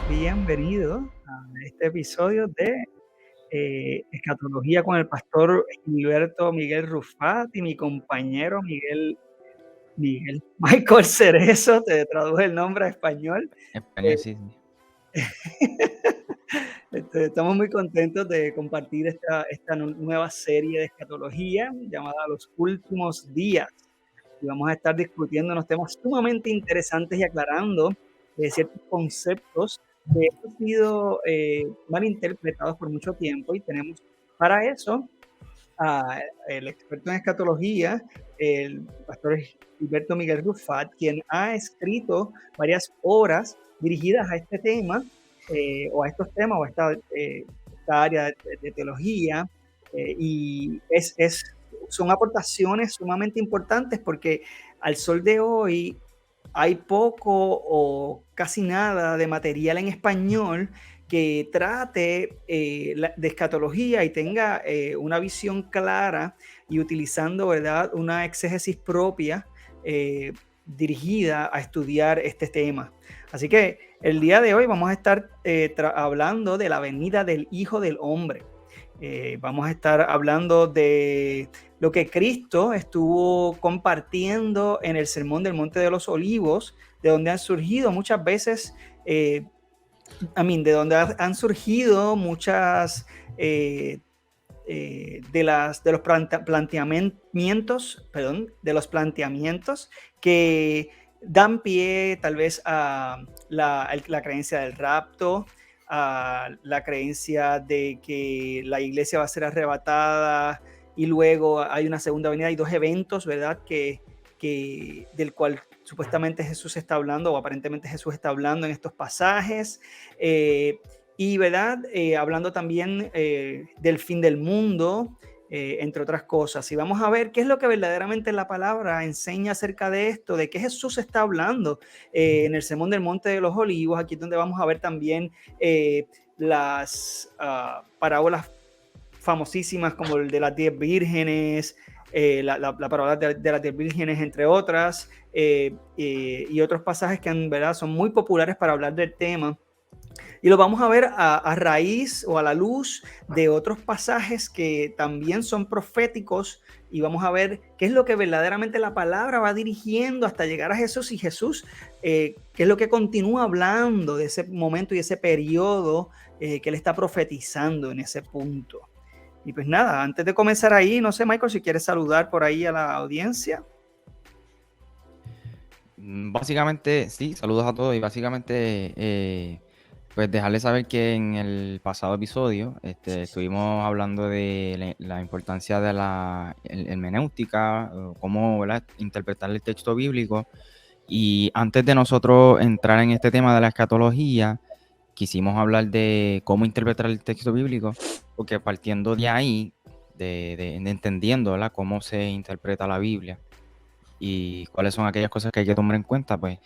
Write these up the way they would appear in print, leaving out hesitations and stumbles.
bienvenidos a este episodio de Escatología con el pastor Gilberto Miguel Rufat y mi compañero Miguel Michael Cerezo, te traduje el nombre a español. Eh, Español, sí, sí. Estamos muy contentos de compartir esta nueva serie de escatología llamada Los Últimos Días. Y vamos a estar discutiendo unos temas sumamente interesantes y aclarando ciertos conceptos que han sido mal interpretados por mucho tiempo, y tenemos para eso el experto en escatología, el pastor Gilberto Miguel Rufat, quien ha escrito varias obras dirigidas a este tema, o a estos temas, o a esta área de teología, y son aportaciones sumamente importantes porque al sol de hoy hay poco o casi nada de material en español que trate de escatología y tenga una visión clara y utilizando, ¿verdad?, una exégesis propia dirigida a estudiar este tema. Así que el día de hoy vamos a estar hablando de la venida del Hijo del Hombre. Vamos a estar hablando de lo que Cristo estuvo compartiendo en el Sermón del Monte de los Olivos, de donde han surgido muchas veces, de donde han surgido muchas de los planteamientos que dan pie tal vez a la creencia del rapto, a la creencia de que la iglesia va a ser arrebatada y luego hay una segunda venida. Hay dos eventos, ¿verdad?, del cual supuestamente Jesús está hablando, o aparentemente Jesús está hablando en estos pasajes. Y, ¿verdad?, hablando también del fin del mundo, entre otras cosas. Y vamos a ver qué es lo que verdaderamente la palabra enseña acerca de esto, de qué Jesús está hablando en el Sermón del Monte de los Olivos. Aquí es donde vamos a ver también las parábolas famosísimas como el de las 10 vírgenes, la parábola de las 10 vírgenes, entre otras, y otros pasajes que en verdad son muy populares para hablar del tema. Y lo vamos a ver a raíz o a la luz de otros pasajes que también son proféticos, y vamos a ver qué es lo que verdaderamente la palabra va dirigiendo hasta llegar a Jesús, y Jesús, qué es lo que continúa hablando de ese momento y ese periodo que él está profetizando en ese punto. Y pues nada, antes de comenzar ahí, no sé, Michael, si quieres saludar por ahí a la audiencia. Básicamente, sí, saludos a todos y básicamente, pues dejarles saber que en el pasado episodio estuvimos hablando de la importancia de la hermenéutica, cómo, ¿verdad?, interpretar el texto bíblico. Y antes de nosotros entrar en este tema de la escatología, quisimos hablar de cómo interpretar el texto bíblico, porque partiendo de ahí, de entendiendo, ¿verdad?, cómo se interpreta la Biblia y cuáles son aquellas cosas que hay que tomar en cuenta, pues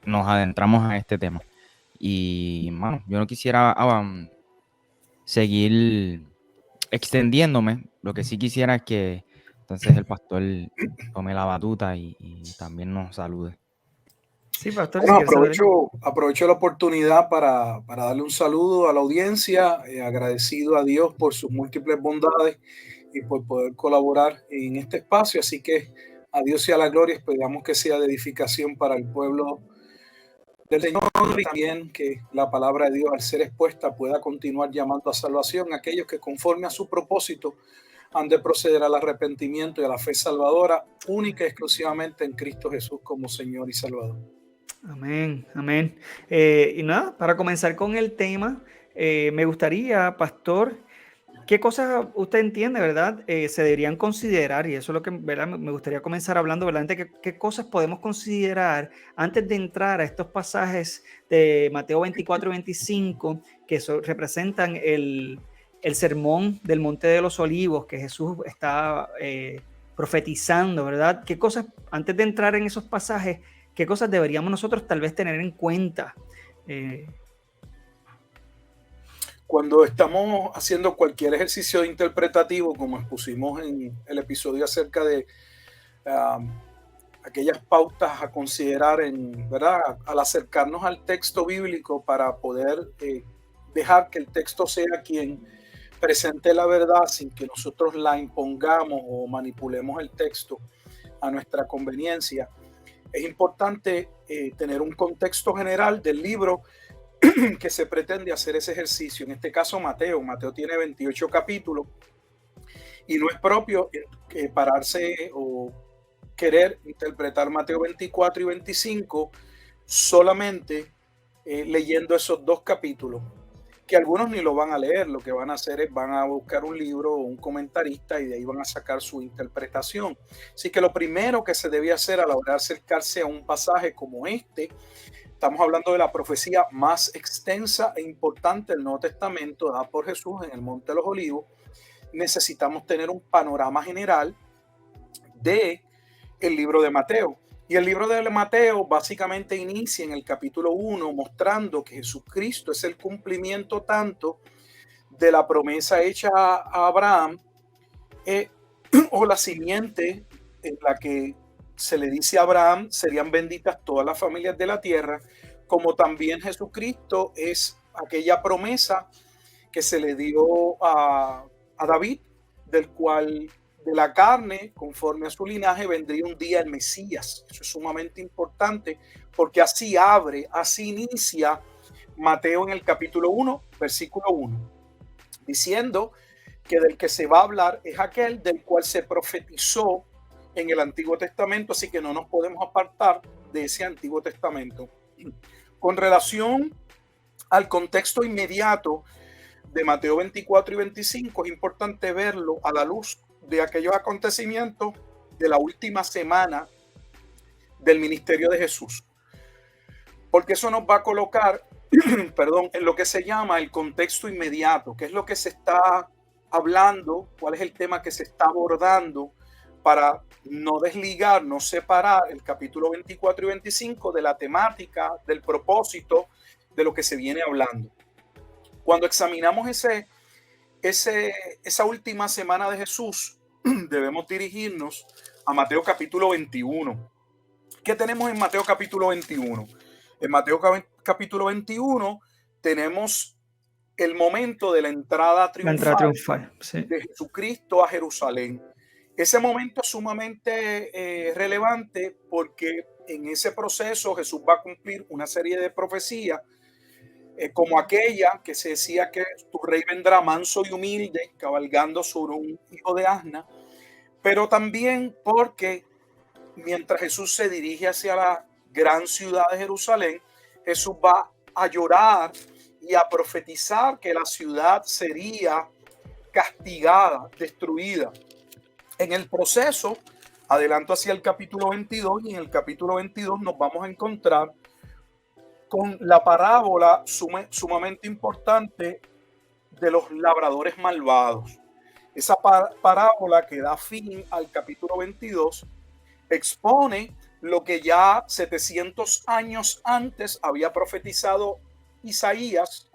nos adentramos a este tema. Y, bueno, yo no quisiera seguir extendiéndome. Lo que sí quisiera es que entonces el pastor tome la batuta y también nos salude. Sí, pastor, si Bueno, quieres saludar. aprovecho la oportunidad para darle un saludo a la audiencia, agradecido a Dios por sus múltiples bondades y por poder colaborar en este espacio. Así que a Dios sea la gloria, esperamos que sea de edificación para el pueblo del Señor, y también que la palabra de Dios, al ser expuesta, pueda continuar llamando a salvación a aquellos que, conforme a su propósito, han de proceder al arrepentimiento y a la fe salvadora, única y exclusivamente en Cristo Jesús como Señor y Salvador. Amén, amén. Y nada, para comenzar con el tema, me gustaría, pastor, ¿qué cosas usted entiende, verdad? Se deberían considerar, y eso es lo que, ¿verdad?, me gustaría comenzar hablando, ¿verdad? ¿Qué cosas podemos considerar antes de entrar a estos pasajes de Mateo 24 y 25 que representan el sermón del Monte de los Olivos que Jesús está profetizando, ¿verdad? ¿Qué cosas, antes de entrar en esos pasajes, qué cosas deberíamos nosotros tal vez tener en cuenta? Cuando estamos haciendo cualquier ejercicio interpretativo, como expusimos en el episodio acerca de aquellas pautas a considerar ¿verdad? Al acercarnos al texto bíblico para poder dejar que el texto sea quien presente la verdad sin que nosotros la impongamos o manipulemos el texto a nuestra conveniencia. Es importante tener un contexto general del libro que se pretende hacer ese ejercicio. En este caso, Mateo tiene 28 capítulos y no es propio pararse o querer interpretar Mateo 24 y 25 solamente leyendo esos dos capítulos, que algunos ni lo van a leer. Lo que van a hacer es van a buscar un libro o un comentarista y de ahí van a sacar su interpretación. Así que lo primero que se debe hacer a la hora de acercarse a un pasaje como este, estamos hablando de la profecía más extensa e importante del Nuevo Testamento dada por Jesús en el Monte de los Olivos, necesitamos tener un panorama general de el libro de Mateo. Y el libro de Mateo básicamente inicia en el capítulo 1 mostrando que Jesucristo es el cumplimiento tanto de la promesa hecha a Abraham o la simiente en la que se le dice a Abraham serían benditas todas las familias de la tierra, como también Jesucristo es aquella promesa que se le dio a David, del cual de la carne, conforme a su linaje, vendría un día el Mesías. Eso es sumamente importante porque así inicia Mateo en el capítulo 1, versículo 1, diciendo que del que se va a hablar es aquel del cual se profetizó en el Antiguo Testamento, así que no nos podemos apartar de ese Antiguo Testamento. Con relación al contexto inmediato de Mateo 24 y 25, es importante verlo a la luz de aquellos acontecimientos de la última semana del ministerio de Jesús, porque eso nos va a colocar en lo que se llama el contexto inmediato, que es lo que se está hablando, cuál es el tema que se está abordando, para no desligar, no separar el capítulo 24 y 25 de la temática, del propósito de lo que se viene hablando. Cuando examinamos esa última semana de Jesús, debemos dirigirnos a Mateo capítulo 21. ¿Qué tenemos en Mateo capítulo 21? En Mateo capítulo 21 tenemos el momento de la entrada triunfal, sí, de Jesucristo a Jerusalén. Ese momento es sumamente relevante porque en ese proceso Jesús va a cumplir una serie de profecías, como aquella que se decía que tu rey vendrá manso y humilde, cabalgando sobre un hijo de asna, pero también porque mientras Jesús se dirige hacia la gran ciudad de Jerusalén, Jesús va a llorar y a profetizar que la ciudad sería castigada, destruida. En el proceso, adelanto hacia el capítulo 22, y en el capítulo 22 nos vamos a encontrar con la parábola sumamente importante de los labradores malvados. Esa parábola que da fin al capítulo 22 expone lo que ya 700 años antes había profetizado Isaías,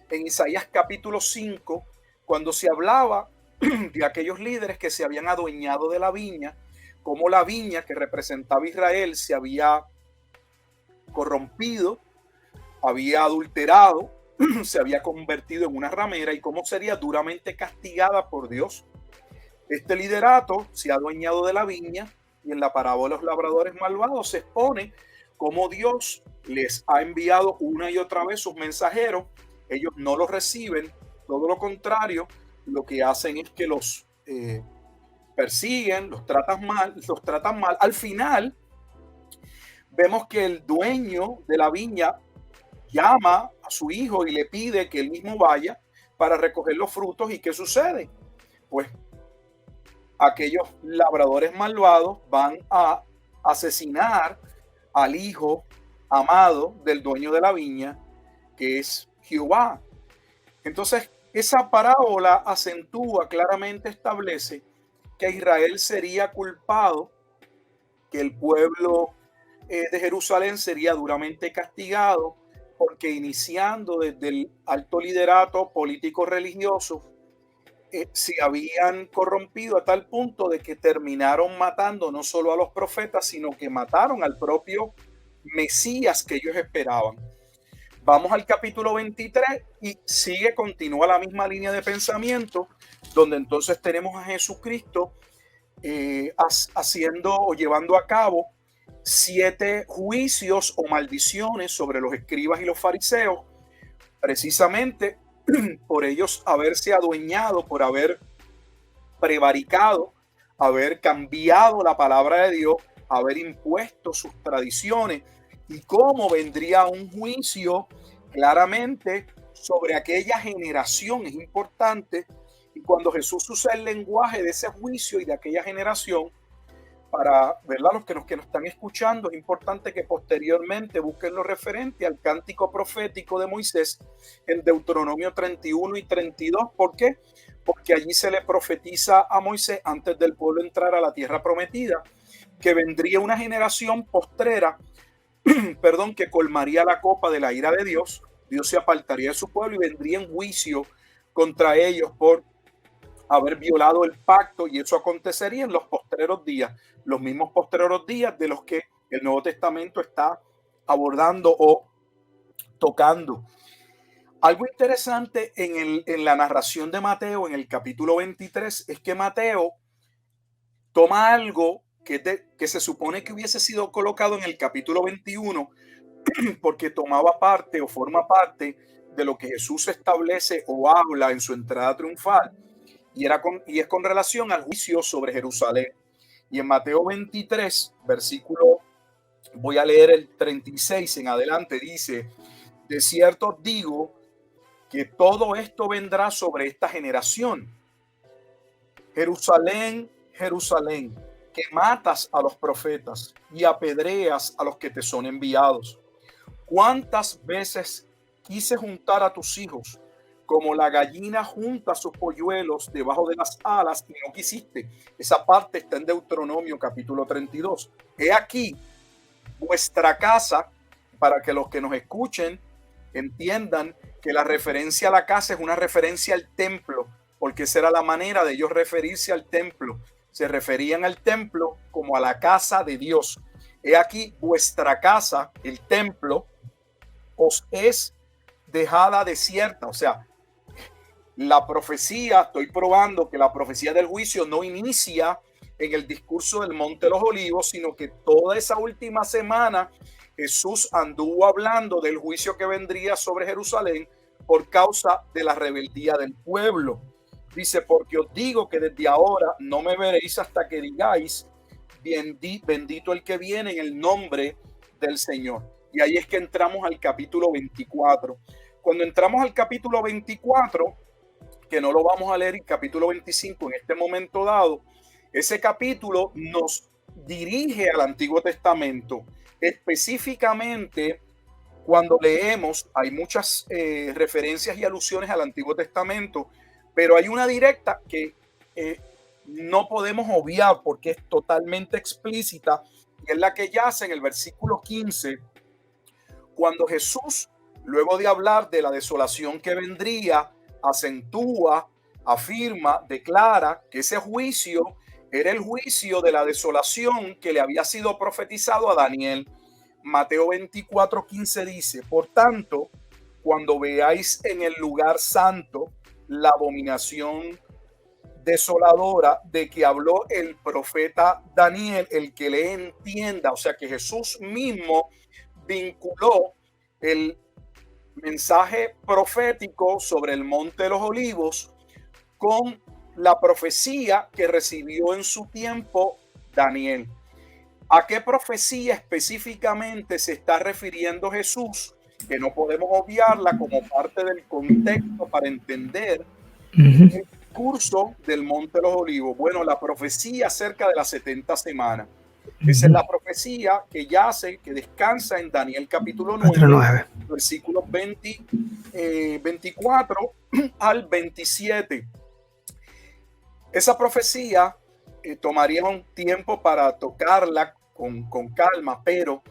en Isaías capítulo 5, cuando se hablaba de aquellos líderes que se habían adueñado de la viña, como la viña que representaba a Israel se había corrompido, había adulterado, se había convertido en una ramera y cómo sería duramente castigada por Dios. Este liderato se ha adueñado de la viña y en la parábola de los labradores malvados se expone cómo Dios les ha enviado una y otra vez sus mensajeros. Ellos no los reciben, todo lo contrario, lo que hacen es que los persiguen, los tratan mal. Al final, vemos que el dueño de la viña llama a su hijo y le pide que él mismo vaya para recoger los frutos. ¿Y qué sucede? Pues aquellos labradores malvados van a asesinar al hijo amado del dueño de la viña, que es Jehová. Entonces, esa parábola acentúa, claramente establece que Israel sería culpado, que el pueblo de Jerusalén sería duramente castigado, porque iniciando desde el alto liderato político religioso, se habían corrompido a tal punto de que terminaron matando no solo a los profetas, sino que mataron al propio Mesías que ellos esperaban. Vamos al capítulo 23 y continúa la misma línea de pensamiento, donde entonces tenemos a Jesucristo haciendo o llevando a cabo 7 juicios o maldiciones sobre los escribas y los fariseos, precisamente por ellos haberse adueñado, por haber prevaricado, haber cambiado la palabra de Dios, haber impuesto sus tradiciones, y cómo vendría un juicio claramente sobre aquella generación. Es importante, y cuando Jesús usa el lenguaje de ese juicio y de aquella generación, para, ¿verdad?, los que nos están escuchando, es importante que posteriormente busquen lo referente al cántico profético de Moisés en Deuteronomio 31 y 32. ¿Por qué? Porque allí se le profetiza a Moisés, antes del pueblo entrar a la tierra prometida, que vendría una generación postrera, perdón, que colmaría la copa de la ira de Dios. Dios se apartaría de su pueblo y vendría en juicio contra ellos por haber violado el pacto, y eso acontecería en los postreros días, los mismos postreros días de los que el Nuevo Testamento está abordando o tocando. Algo interesante en la narración de Mateo en el capítulo 23 es que Mateo toma algo que se supone que hubiese sido colocado en el capítulo 21, porque tomaba parte o forma parte de lo que Jesús establece o habla en su entrada triunfal, y es con relación al juicio sobre Jerusalén. Y en Mateo 23, versículo, voy a leer el 36 en adelante, dice: de cierto os digo que todo esto vendrá sobre esta generación. Jerusalén, Jerusalén, que matas a los profetas y apedreas a los que te son enviados. ¿Cuántas veces quise juntar a tus hijos como la gallina junta sus polluelos debajo de las alas y no quisiste? Esa parte está en Deuteronomio capítulo 32. He aquí vuestra casa, para que los que nos escuchen entiendan que la referencia a la casa es una referencia al templo, porque esa era la manera de ellos referirse al templo. Se referían al templo como a la casa de Dios. He aquí vuestra casa, el templo, os es dejada desierta. O sea, la profecía, estoy probando que la profecía del juicio no inicia en el discurso del Monte de los Olivos, sino que toda esa última semana Jesús anduvo hablando del juicio que vendría sobre Jerusalén por causa de la rebeldía del pueblo. Dice: porque os digo que desde ahora no me veréis hasta que digáis, bendito el que viene en el nombre del Señor. Y ahí es que entramos al capítulo 24. Cuando entramos al capítulo 24, que no lo vamos a leer, el capítulo 25 en este momento dado, ese capítulo nos dirige al Antiguo Testamento. Específicamente, cuando leemos, hay muchas referencias y alusiones al Antiguo Testamento, pero hay una directa que no podemos obviar porque es totalmente explícita, y es la que yace en el versículo 15, cuando Jesús, luego de hablar de la desolación que vendría, acentúa, afirma, declara que ese juicio era el juicio de la desolación que le había sido profetizado a Daniel. Mateo 24:15 dice: por tanto, cuando veáis en el lugar santo la abominación desoladora de que habló el profeta Daniel, el que le entienda. O sea que Jesús mismo vinculó el mensaje profético sobre el Monte de los Olivos con la profecía que recibió en su tiempo Daniel. ¿A qué profecía específicamente se está refiriendo Jesús? Que no podemos obviarla como parte del contexto para entender el discurso del Monte de los Olivos. Bueno, la profecía acerca de las 70 semanas. Esa es la profecía que yace, que descansa en Daniel capítulo 9, versículos 24 al 27. Esa profecía tomaría un tiempo para tocarla con calma, pero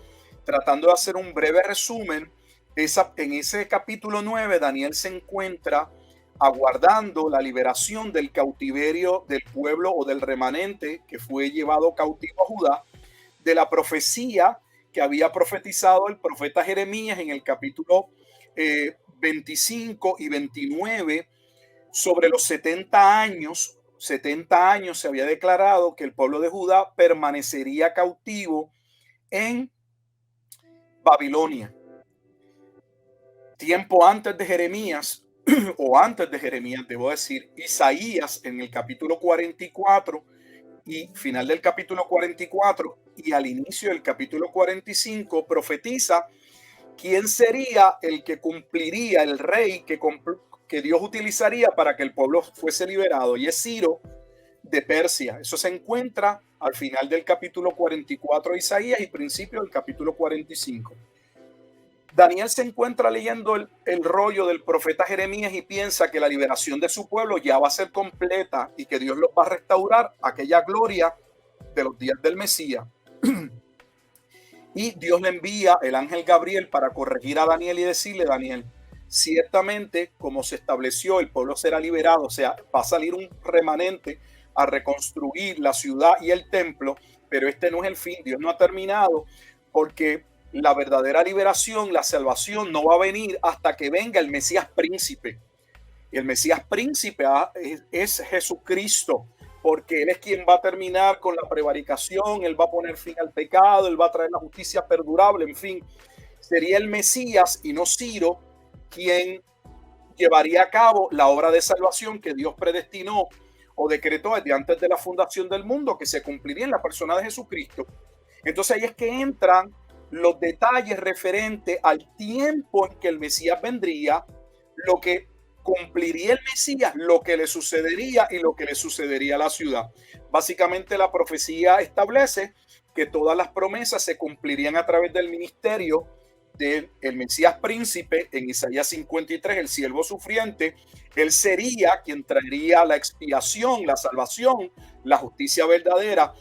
tratando de hacer un breve resumen, en ese capítulo 9 Daniel se encuentra aguardando la liberación del cautiverio del pueblo o del remanente que fue llevado cautivo a Judá, de la profecía que había profetizado el profeta Jeremías en el capítulo 25 y 29 sobre los 70 años. 70 años se había declarado que el pueblo de Judá permanecería cautivo en Babilonia. Tiempo antes de Jeremías, o antes de Jeremías, debo decir, Isaías en el capítulo 44 y final del capítulo 44 y al inicio del capítulo 45 profetiza quién sería el que cumpliría, el rey que Dios utilizaría para que el pueblo fuese liberado, y es Ciro de Persia. Eso se encuentra al final del capítulo 44 de Isaías y principio del capítulo 45. Daniel se encuentra leyendo el rollo del profeta Jeremías y piensa que la liberación de su pueblo ya va a ser completa y que Dios los va a restaurar aquella gloria de los días del Mesías. Y Dios le envía el ángel Gabriel para corregir a Daniel y decirle: Daniel, ciertamente como se estableció, el pueblo será liberado, o sea, va a salir un remanente a reconstruir la ciudad y el templo, pero este no es el fin. Dios no ha terminado, porque la verdadera liberación, la salvación, no va a venir hasta que venga el Mesías príncipe. Y el Mesías príncipe es Jesucristo, porque Él es quien va a terminar con la prevaricación, Él va a poner fin al pecado, Él va a traer la justicia perdurable, en fin. Sería el Mesías y no Ciro quien llevaría a cabo la obra de salvación que Dios predestinó o decretó desde antes de la fundación del mundo, que se cumpliría en la persona de Jesucristo. Entonces ahí es que entran los detalles referentes al tiempo en que el Mesías vendría, lo que cumpliría el Mesías, lo que le sucedería y lo que le sucedería a la ciudad. Básicamente la profecía establece que todas las promesas se cumplirían a través del ministerio del Mesías príncipe. En Isaías 53, el siervo sufriente, él sería quien traería la expiación, la salvación, la justicia verdadera.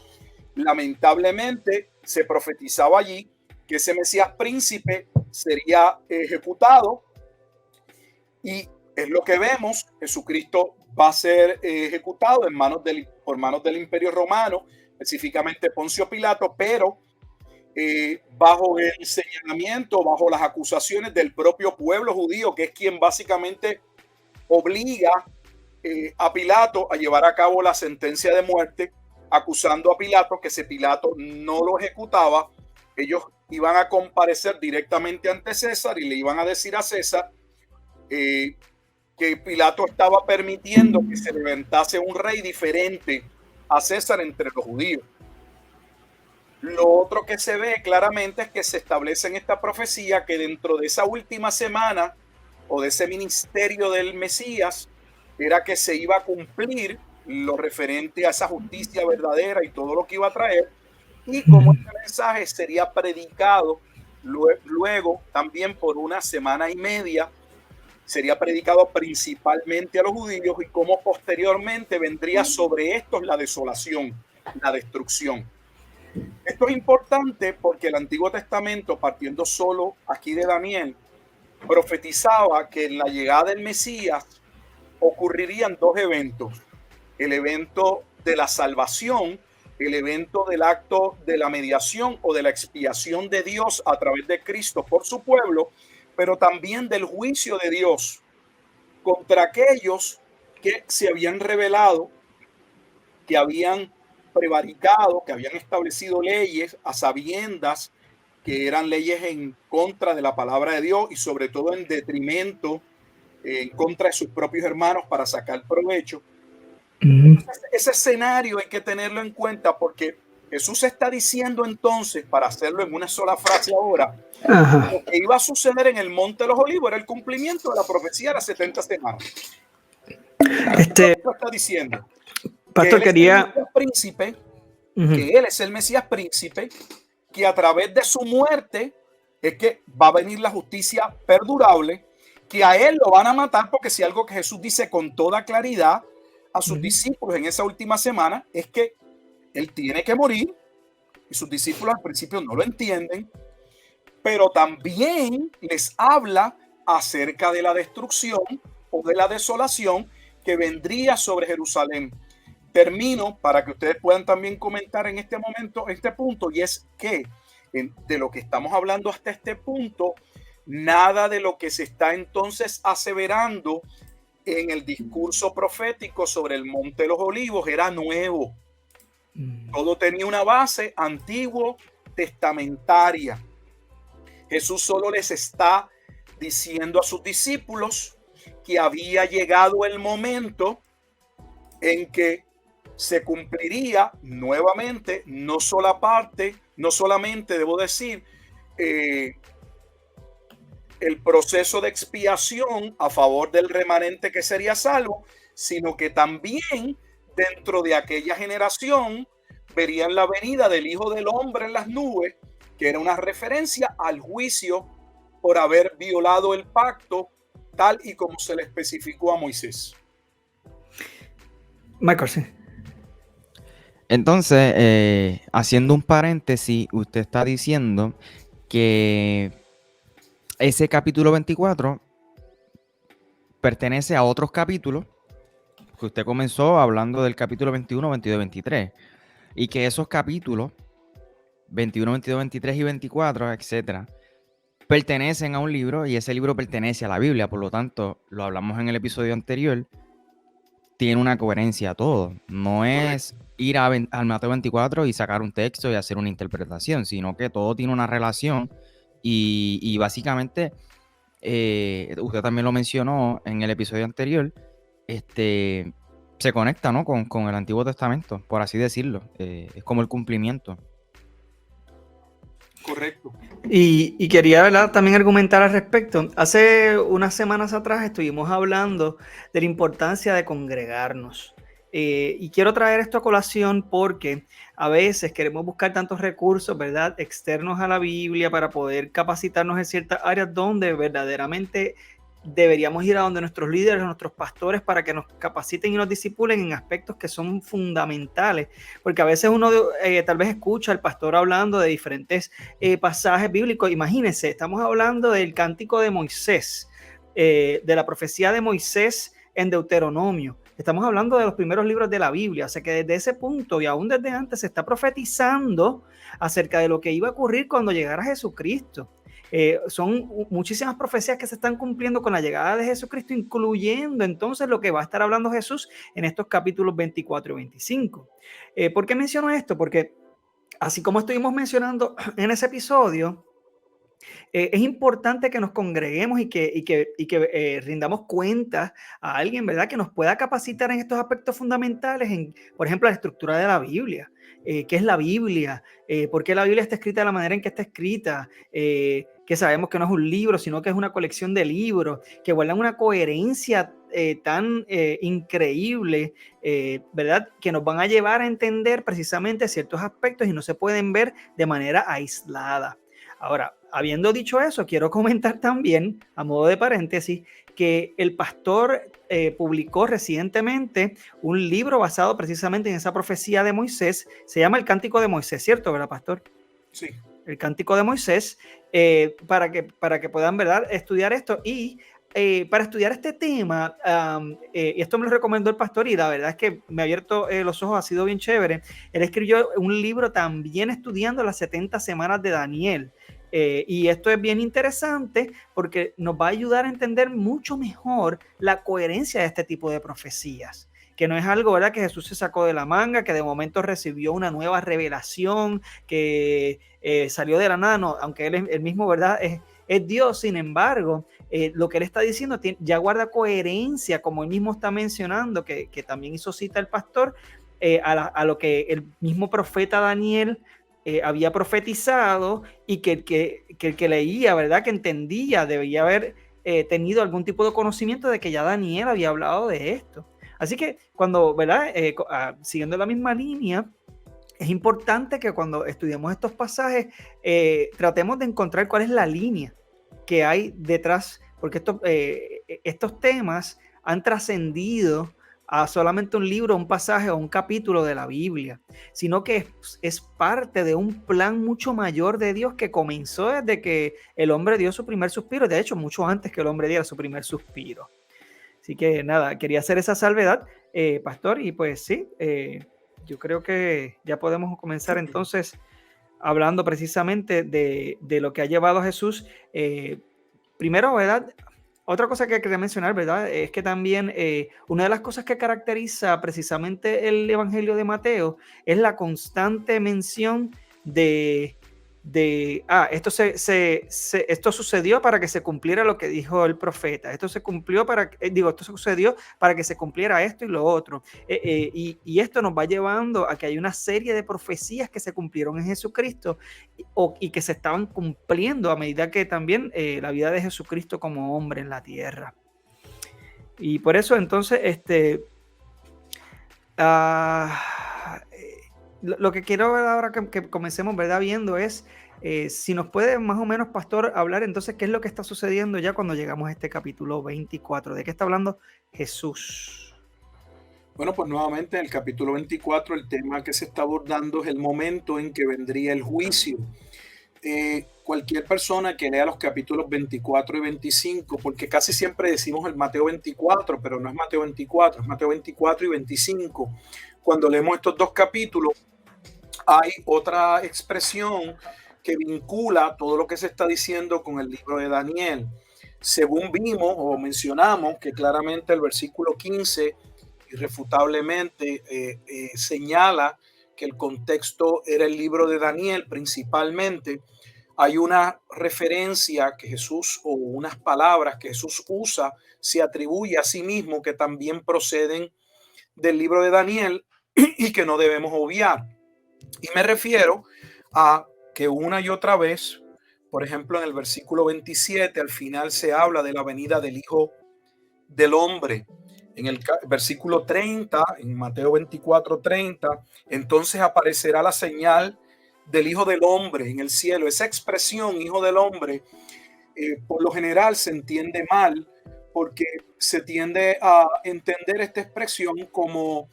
Lamentablemente se profetizaba allí que ese Mesías príncipe sería ejecutado, y es lo que vemos. Jesucristo va a ser ejecutado por manos del Imperio Romano, específicamente Poncio Pilato, pero bajo el señalamiento, bajo las acusaciones del propio pueblo judío, que es quien básicamente obliga a Pilato a llevar a cabo la sentencia de muerte, acusando a Pilato que si Pilato no lo ejecutaba, ellos iban a comparecer directamente ante César y le iban a decir a César que Pilato estaba permitiendo que se levantase un rey diferente a César entre los judíos. Lo otro que se ve claramente es que se establece en esta profecía que dentro de esa última semana o de ese ministerio del Mesías era que se iba a cumplir lo referente a esa justicia verdadera y todo lo que iba a traer. Y como este mensaje sería predicado luego también por una semana y media, sería predicado principalmente a los judíos, y como posteriormente vendría sobre estos la desolación, la destrucción. Esto es importante porque el Antiguo Testamento, partiendo solo aquí de Daniel, profetizaba que en la llegada del Mesías ocurrirían dos eventos: el evento de la salvación, el evento del acto de la mediación o de la expiación de Dios a través de Cristo por su pueblo, pero también del juicio de Dios contra aquellos que se habían rebelado, que habían prevaricado, que habían establecido leyes a sabiendas que eran leyes en contra de la palabra de Dios y sobre todo en detrimento, en contra de sus propios hermanos para sacar provecho. Entonces, ese escenario hay que tenerlo en cuenta, porque Jesús está diciendo entonces, para hacerlo en una sola frase ahora, lo que iba a suceder en el Monte de los Olivos era el cumplimiento de la profecía de las 70 semanas. Está diciendo Pastor, que Él es el Mesías príncipe, que a través de su muerte es que va a venir la justicia perdurable, que a Él lo van a matar, porque si algo que Jesús dice con toda claridad a sus discípulos en esa última semana es que Él tiene que morir, y sus discípulos al principio no lo entienden, pero también les habla acerca de la destrucción o de la desolación que vendría sobre Jerusalén. Termino para que ustedes puedan también comentar en este momento, este punto, y es que de lo que estamos hablando hasta este punto, nada de lo que se está entonces aseverando en el discurso profético sobre el Monte de los Olivos era nuevo. Todo tenía una base antiguo testamentaria. Jesús solo les está diciendo a sus discípulos que había llegado el momento en que se cumpliría nuevamente, no solamente, debo decir, el proceso de expiación a favor del remanente que sería salvo, sino que también dentro de aquella generación verían la venida del Hijo del Hombre en las nubes, que era una referencia al juicio por haber violado el pacto tal y como se le especificó a Moisés. Michael, sí. Entonces, haciendo un paréntesis, usted está diciendo que ese capítulo 24 pertenece a otros capítulos, que usted comenzó hablando del capítulo 21, 22, 23, y que esos capítulos 21, 22, 23 y 24, etcétera, pertenecen a un libro y ese libro pertenece a la Biblia. Por lo tanto, lo hablamos en el episodio anterior, tiene una coherencia todo. No es ir al Mateo 24 y sacar un texto y hacer una interpretación, sino que todo tiene una relación y básicamente, usted también lo mencionó en el episodio anterior, se conecta, ¿no? con el Antiguo Testamento, por así decirlo. Es como el cumplimiento. Correcto. Y quería, ¿verdad?, también argumentar al respecto. Hace unas semanas atrás estuvimos hablando de la importancia de congregarnos. Y quiero traer esto a colación porque a veces queremos buscar tantos recursos, ¿verdad?, externos a la Biblia para poder capacitarnos en ciertas áreas donde verdaderamente deberíamos ir a donde nuestros líderes, nuestros pastores, para que nos capaciten y nos discipulen en aspectos que son fundamentales, porque a veces uno tal vez escucha al pastor hablando de diferentes pasajes bíblicos. Imagínense, estamos hablando del cántico de Moisés, de la profecía de Moisés en Deuteronomio. Estamos hablando de los primeros libros de la Biblia, o sea que desde ese punto y aún desde antes se está profetizando acerca de lo que iba a ocurrir cuando llegara Jesucristo. Son muchísimas profecías que se están cumpliendo con la llegada de Jesucristo, incluyendo entonces lo que va a estar hablando Jesús en estos capítulos 24 y 25. ¿Por qué menciono esto? Porque así como estuvimos mencionando en ese episodio, es importante que nos congreguemos y que rindamos cuentas a alguien, ¿verdad?, que nos pueda capacitar en estos aspectos fundamentales, por ejemplo, la estructura de la Biblia. ¿Qué es la Biblia? ¿Por qué la Biblia está escrita de la manera en que está escrita? Que sabemos que no es un libro, sino que es una colección de libros que guardan una coherencia tan increíble, ¿verdad?, que nos van a llevar a entender precisamente ciertos aspectos y no se pueden ver de manera aislada. Ahora, habiendo dicho eso, quiero comentar también, a modo de paréntesis, que el pastor publicó recientemente un libro basado precisamente en esa profecía de Moisés. Se llama El Cántico de Moisés, ¿cierto, verdad, pastor? Sí. El Cántico de Moisés, para que puedan, ¿verdad?, estudiar esto. Y para estudiar este tema, y esto me lo recomendó el pastor y la verdad es que me ha abierto los ojos, ha sido bien chévere. Él escribió un libro también estudiando las 70 semanas de Daniel. Y esto es bien interesante porque nos va a ayudar a entender mucho mejor la coherencia de este tipo de profecías, que no es algo, ¿verdad?, que Jesús se sacó de la manga, que de momento recibió una nueva revelación, que salió de la nada, no, aunque él mismo, ¿verdad?, es Dios. Sin embargo, lo que él está diciendo ya guarda coherencia, como él mismo está mencionando, que también hizo cita el pastor, a lo que el mismo profeta Daniel había profetizado, y que el que leía, ¿verdad?, que entendía, debía haber tenido algún tipo de conocimiento de que ya Daniel había hablado de esto. Así que cuando, ¿verdad?, siguiendo la misma línea, es importante que cuando estudiemos estos pasajes tratemos de encontrar cuál es la línea que hay detrás, porque estos temas han trascendido a solamente un libro, un pasaje o un capítulo de la Biblia, sino que es parte de un plan mucho mayor de Dios que comenzó desde que el hombre dio su primer suspiro, de hecho mucho antes que el hombre diera su primer suspiro. Así que nada, quería hacer esa salvedad, pastor, y pues sí, yo creo que ya podemos comenzar entonces hablando precisamente de lo que ha llevado a Jesús. Primero, ¿verdad? Otra cosa que quería mencionar, ¿verdad? Es que también una de las cosas que caracteriza precisamente el Evangelio de Mateo es la constante mención esto sucedió para que se cumpliera lo que dijo el profeta. Esto sucedió para que se cumpliera esto y lo otro. Y esto nos va llevando a que hay una serie de profecías que se cumplieron en Jesucristo y que se estaban cumpliendo a medida que también la vida de Jesucristo como hombre en la tierra. Y por eso entonces lo que quiero ver ahora que comencemos, ¿verdad? Viendo es si nos puede más o menos, pastor, hablar entonces qué es lo que está sucediendo ya cuando llegamos a este capítulo 24. ¿De qué está hablando Jesús? Bueno, pues nuevamente en el capítulo 24 el tema que se está abordando es el momento en que vendría el juicio. Cualquier persona que lea los capítulos 24 y 25, porque casi siempre decimos el Mateo 24, pero no es Mateo 24, es Mateo 24 y 25. Cuando leemos estos dos capítulos, hay otra expresión que vincula todo lo que se está diciendo con el libro de Daniel. Según vimos o mencionamos que claramente el versículo 15 irrefutablemente señala que el contexto era el libro de Daniel principalmente. Hay una referencia que Jesús o unas palabras que Jesús usa, se atribuye a sí mismo que también proceden del libro de Daniel y que no debemos obviar. Y me refiero a que una y otra vez, por ejemplo, en el versículo 27, al final se habla de la venida del Hijo del Hombre. En el versículo 30, en Mateo 24, 30, entonces aparecerá la señal del Hijo del Hombre en el cielo. Esa expresión, Hijo del Hombre, por lo general se entiende mal porque se tiende a entender esta expresión como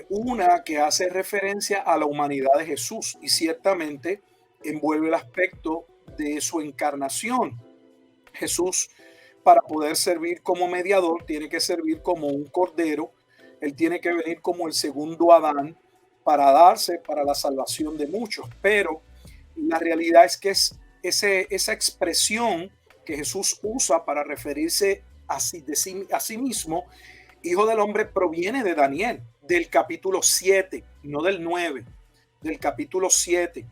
una que hace referencia a la humanidad de Jesús y ciertamente envuelve el aspecto de su encarnación. Jesús, para poder servir como mediador, tiene que servir como un cordero. Él tiene que venir como el segundo Adán para darse para la salvación de muchos. Pero la realidad es que es esa expresión que Jesús usa para referirse a sí mismo, Hijo del Hombre, proviene de Daniel, del capítulo 7, no del 9, del capítulo 7.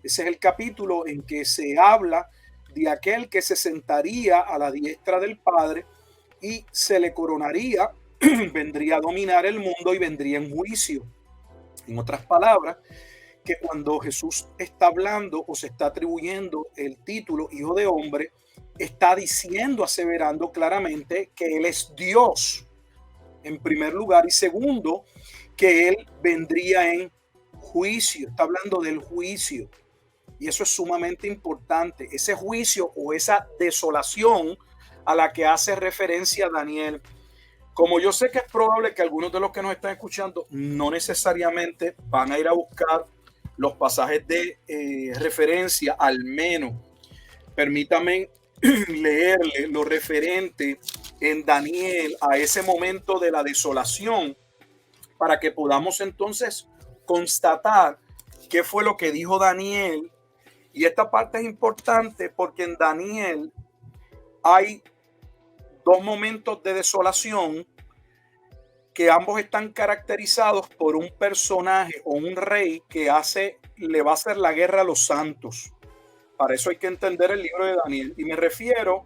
Ese es el capítulo en que se habla de aquel que se sentaría a la diestra del Padre y se le coronaría, vendría a dominar el mundo y vendría en juicio. En otras palabras, que cuando Jesús está hablando o se está atribuyendo el título Hijo de Hombre, está diciendo, aseverando claramente que Él es Dios, en primer lugar, y segundo, que Él vendría en juicio. Está hablando del juicio. Y eso es sumamente importante, ese juicio o esa desolación a la que hace referencia Daniel. Como yo sé que es probable que algunos de los que nos están escuchando no necesariamente van a ir a buscar los pasajes de referencia, al menos permítame leerle lo referente en Daniel a ese momento de la desolación para que podamos entonces constatar qué fue lo que dijo Daniel. Y esta parte es importante porque en Daniel hay dos momentos de desolación que ambos están caracterizados por un personaje o un rey que le va a hacer la guerra a los santos. Para eso hay que entender el libro de Daniel. Y me refiero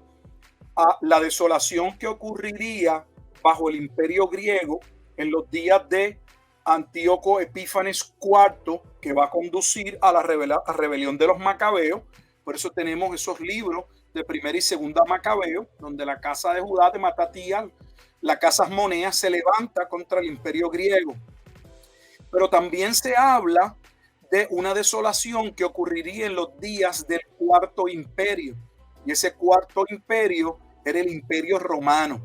a la desolación que ocurriría bajo el imperio griego en los días de Antíoco Epífanes IV, que va a conducir a la rebelión de los macabeos. Por eso tenemos esos libros de primera y segunda Macabeo, donde la casa de Judá de Matatías, la casa Asmonea, se levanta contra el imperio griego. Pero también se habla de una desolación que ocurriría en los días del Cuarto Imperio. Y ese Cuarto Imperio era el Imperio Romano.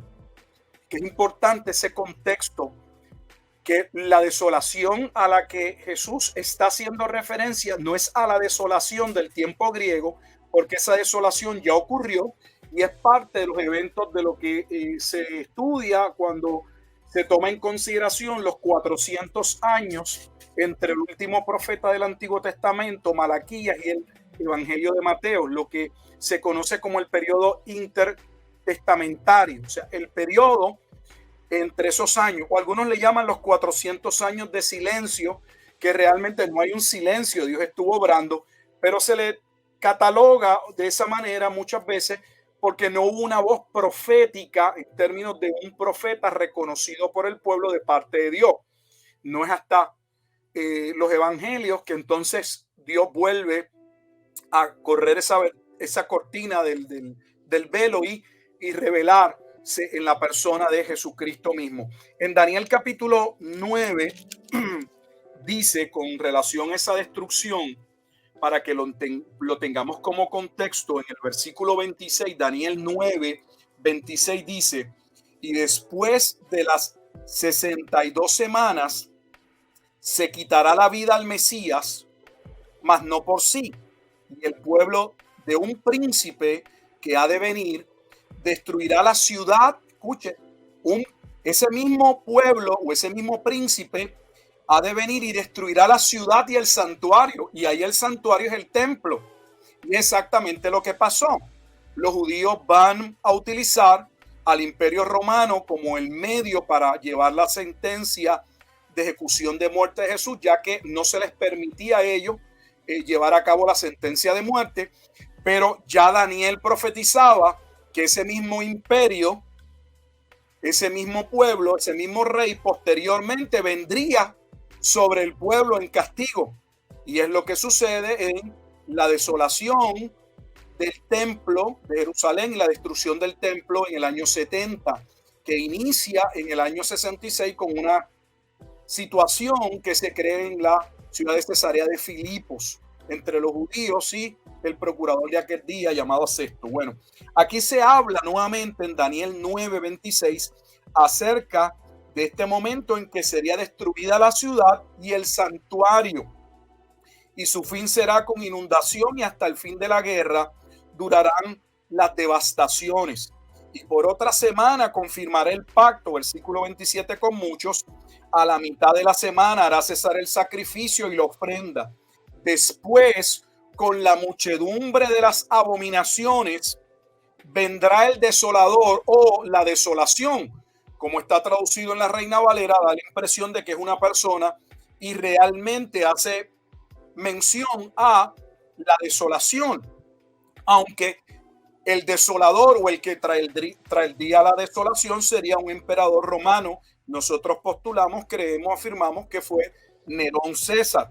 Que es importante ese contexto, que la desolación a la que Jesús está haciendo referencia no es a la desolación del tiempo griego, porque esa desolación ya ocurrió y es parte de los eventos de lo que se estudia cuando se toma en consideración los 400 años entre el último profeta del Antiguo Testamento, Malaquías, y el Evangelio de Mateo, lo que se conoce como el periodo intertestamentario, o sea, el periodo entre esos años, o algunos le llaman los 400 años de silencio, que realmente no hay un silencio, Dios estuvo obrando, pero se le cataloga de esa manera muchas veces porque no hubo una voz profética en términos de un profeta reconocido por el pueblo de parte de Dios. No es hasta los evangelios que entonces Dios vuelve a correr esa cortina del velo y revelarse en la persona de Jesucristo mismo. En Daniel capítulo 9 dice, con relación a esa destrucción, para que lo tengamos como contexto, en el versículo 26, Daniel 9, 26 dice: y después de las 62 semanas se quitará la vida al Mesías, mas no por sí. Y el pueblo de un príncipe que ha de venir destruirá la ciudad. Escuche, ese mismo pueblo o ese mismo príncipe ha de venir y destruirá la ciudad y el santuario. Y ahí el santuario es el templo. Y exactamente lo que pasó. Los judíos van a utilizar al Imperio Romano como el medio para llevar la sentencia de ejecución de muerte de Jesús, ya que no se les permitía a ellos llevar a cabo la sentencia de muerte. Pero ya Daniel profetizaba que ese mismo imperio, ese mismo pueblo, ese mismo rey posteriormente vendría sobre el pueblo en castigo. Y es lo que sucede en la desolación del templo de Jerusalén y la destrucción del templo en el año 70, que inicia en el año 66 con una situación que se crea en la ciudad de Cesarea de Filipos entre los judíos y el procurador de aquel día llamado Sexto. Bueno, aquí se habla nuevamente en Daniel 9:26 acerca de este momento en que sería destruida la ciudad y el santuario, y su fin será con inundación, y hasta el fin de la guerra durarán las devastaciones. Y por otra semana confirmará el pacto, versículo 27, con muchos. A la mitad de la semana hará cesar el sacrificio y la ofrenda. Después, con la muchedumbre de las abominaciones, vendrá el desolador o la desolación. Como está traducido en la Reina Valera, da la impresión de que es una persona y realmente hace mención a la desolación, aunque el desolador o el que traería la desolación sería un emperador romano. Nosotros postulamos, creemos, afirmamos que fue Nerón César.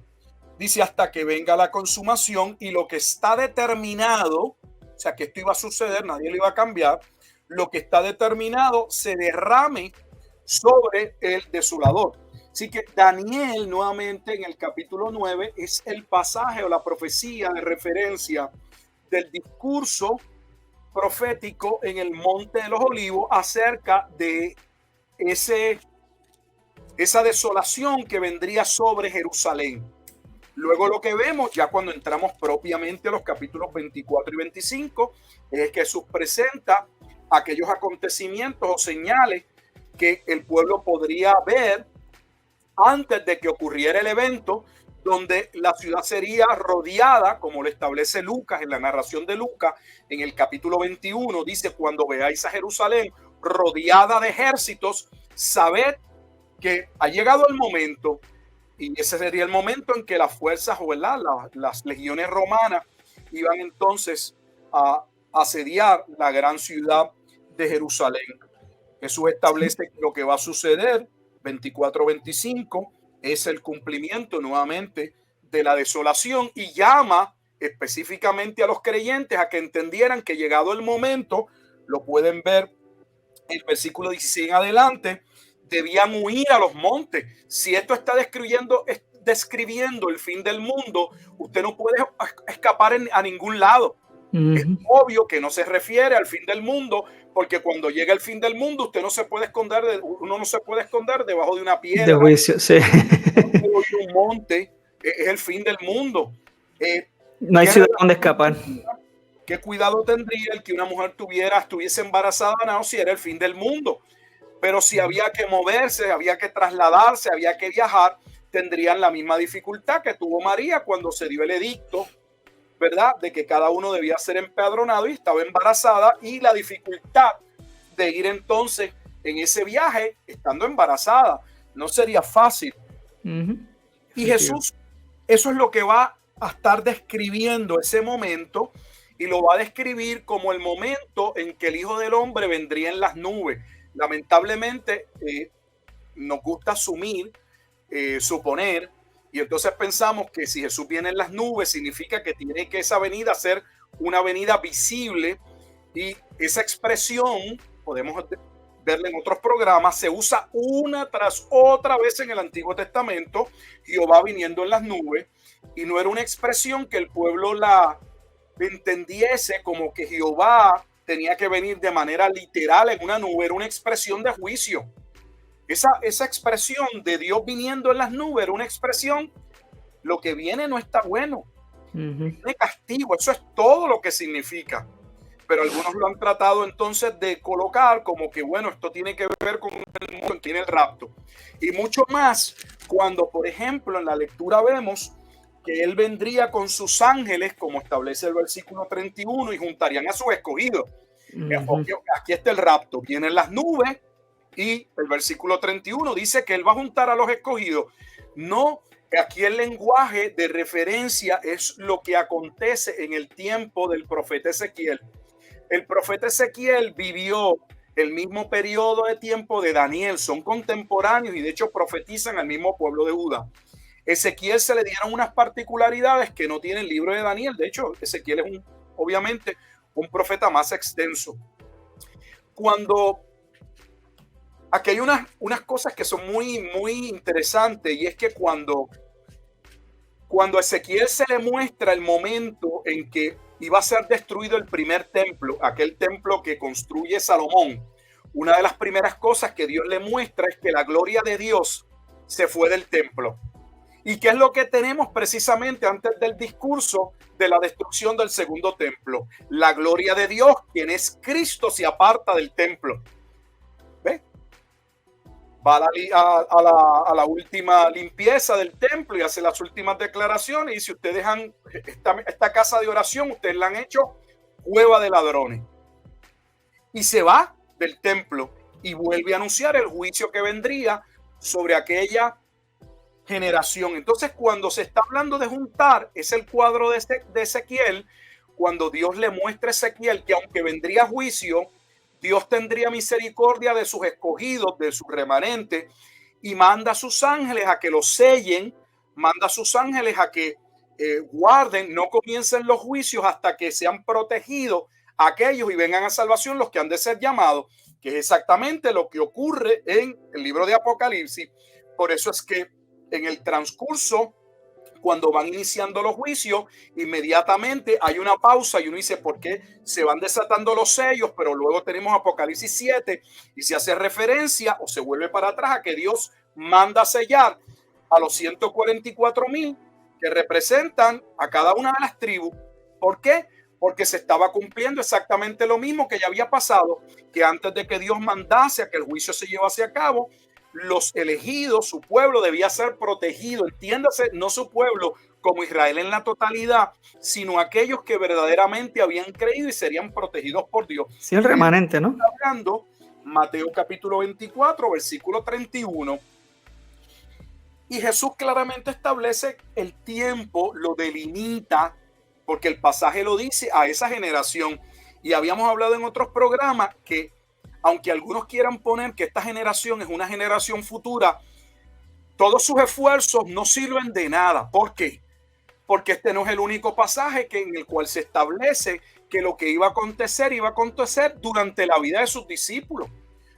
Dice: hasta que venga la consumación, y lo que está determinado, o sea que esto iba a suceder, nadie lo iba a cambiar, lo que está determinado se derrame sobre el desolador. Así que Daniel, nuevamente en el capítulo 9, es el pasaje o la profecía de referencia del discurso profético en el Monte de los Olivos acerca de esa desolación que vendría sobre Jerusalén. Luego lo que vemos, ya cuando entramos propiamente a los capítulos 24 y 25, es que Jesús presenta aquellos acontecimientos o señales que el pueblo podría ver antes de que ocurriera el evento, donde la ciudad sería rodeada, como lo establece Lucas en la narración de Lucas, en el capítulo 21, dice: cuando veáis a Jerusalén rodeada de ejércitos, sabed que ha llegado el momento. Y ese sería el momento en que las fuerzas, ¿verdad?, las legiones romanas iban entonces a asediar la gran ciudad de Jerusalén. Jesús establece que lo que va a suceder 24-25 es el cumplimiento nuevamente de la desolación, y llama específicamente a los creyentes a que entendieran que llegado el momento, lo pueden ver en el versículo 16 en adelante, debían huir a los montes. Si esto está describiendo el fin del mundo, usted no puede escapar a ningún lado. Es obvio que no se refiere al fin del mundo, porque cuando llega el fin del mundo, uno no se puede esconder debajo de una piedra, de juicio, sí. de un monte. Es el fin del mundo. No hay ciudad donde escapar. ¿Qué cuidado tendría el que una mujer estuviese embarazada o no si era el fin del mundo? Pero si había que moverse, había que trasladarse, había que viajar, tendrían la misma dificultad que tuvo María cuando se dio el edicto, ¿verdad? De que cada uno debía ser empadronado y estaba embarazada, y la dificultad de ir entonces en ese viaje estando embarazada. No sería fácil. Y Jesús, eso es lo que va a estar describiendo ese momento, y lo va a describir como el momento en que el Hijo del Hombre vendría en las nubes. Lamentablemente, nos gusta asumir, suponer, y entonces pensamos que si Jesús viene en las nubes, significa que tiene que esa venida ser una venida visible, y esa expresión, podemos verla en otros programas, se usa una tras otra vez en el Antiguo Testamento, Jehová viniendo en las nubes, y no era una expresión que el pueblo la entendiese como que Jehová tenía que venir de manera literal en una nube. Era una expresión de juicio. Esa expresión de Dios viniendo en las nubes era una expresión, lo que viene no está bueno, de castigo. Eso es todo lo que significa. Pero algunos lo han tratado entonces de colocar como que, bueno, esto tiene que ver con el mundo en que viene el rapto. Y mucho más cuando, por ejemplo, en la lectura vemos que él vendría con sus ángeles, como establece el versículo 31, y juntarían a sus escogidos. Aquí está el rapto, vienen las nubes, y el versículo 31 dice que él va a juntar a los escogidos. No, aquí el lenguaje de referencia es lo que acontece en el tiempo del profeta Ezequiel. El profeta Ezequiel vivió el mismo periodo de tiempo de Daniel, son contemporáneos y de hecho profetizan al mismo pueblo de Judá. Ezequiel se le dieron unas particularidades que no tiene el libro de Daniel. De hecho, Ezequiel es obviamente un profeta más extenso. Aquí hay unas cosas que son muy interesantes, y es que cuando a Ezequiel se le muestra el momento en que iba a ser destruido el primer templo, aquel templo que construye Salomón, una de las primeras cosas que Dios le muestra es que la gloria de Dios se fue del templo. ¿Y qué es lo que tenemos precisamente antes del discurso de la destrucción del segundo templo? La gloria de Dios, quien es Cristo, se aparta del templo. ¿Ve? Va a la última limpieza del templo y hace las últimas declaraciones, y dice: ustedes han esta casa de oración, ustedes la han hecho cueva de ladrones. Y se va del templo y vuelve a anunciar el juicio que vendría sobre aquella generación. Entonces, cuando se está hablando de juntar, es el cuadro de Ezequiel, cuando Dios le muestra a Ezequiel que aunque vendría juicio, Dios tendría misericordia de sus escogidos, de sus remanentes, y manda a sus ángeles a que los sellen, manda a sus ángeles a que guarden, no comiencen los juicios hasta que sean protegidos aquellos y vengan a salvación los que han de ser llamados, que es exactamente lo que ocurre en el libro de Apocalipsis. Por eso es que en el transcurso, cuando van iniciando los juicios, inmediatamente hay una pausa y uno dice: ¿por qué se van desatando los sellos? Pero luego tenemos Apocalipsis 7 y se hace referencia o se vuelve para atrás a que Dios manda sellar a los 144,000 que representan a cada una de las tribus. ¿Por qué? Porque se estaba cumpliendo exactamente lo mismo que ya había pasado, que antes de que Dios mandase a que el juicio se llevase a cabo, los elegidos, su pueblo, debía ser protegido. Entiéndase, no su pueblo como Israel en la totalidad, sino aquellos que verdaderamente habían creído y serían protegidos por Dios. Sí, el remanente, ¿no? Hablando, Mateo capítulo 24, versículo 31. Y Jesús claramente establece el tiempo, lo delimita, porque el pasaje lo dice, a esa generación. Y habíamos hablado en otros programas que, aunque algunos quieran poner que esta generación es una generación futura, todos sus esfuerzos no sirven de nada. ¿Por qué? Porque este no es el único pasaje en el cual se establece que lo que iba a acontecer durante la vida de sus discípulos.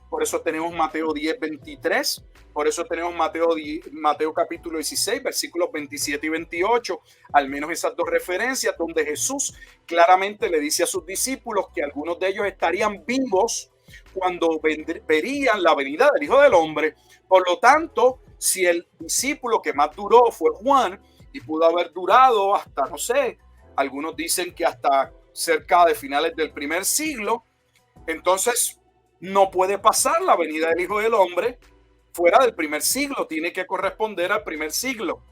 Por eso tenemos Mateo 10, 23. Por eso tenemos Mateo capítulo 16, versículos 27 y 28. Al menos esas dos referencias donde Jesús claramente le dice a sus discípulos que algunos de ellos estarían vivos cuando verían la venida del Hijo del Hombre. Por lo tanto, si el discípulo que más duró fue Juan y pudo haber durado hasta, no sé, algunos dicen que hasta cerca de finales del primer siglo. Entonces no puede pasar la venida del Hijo del Hombre fuera del primer siglo, tiene que corresponder al primer siglo.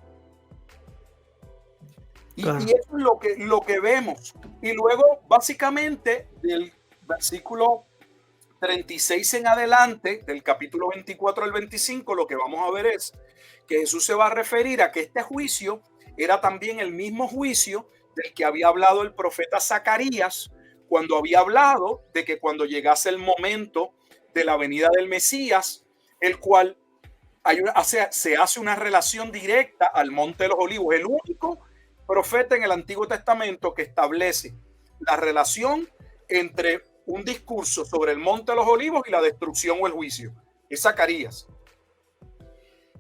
Claro. Y eso es lo que vemos. Y luego, básicamente, del versículo 36 en adelante, del capítulo 24 al 25, lo que vamos a ver es que Jesús se va a referir a que este juicio era también el mismo juicio del que había hablado el profeta Zacarías cuando había hablado de que cuando llegase el momento de la venida del Mesías, el cual se hace una relación directa al Monte de los Olivos, el único profeta en el Antiguo Testamento que establece la relación entre un discurso sobre el Monte de los Olivos y la destrucción o el juicio. Es Zacarías.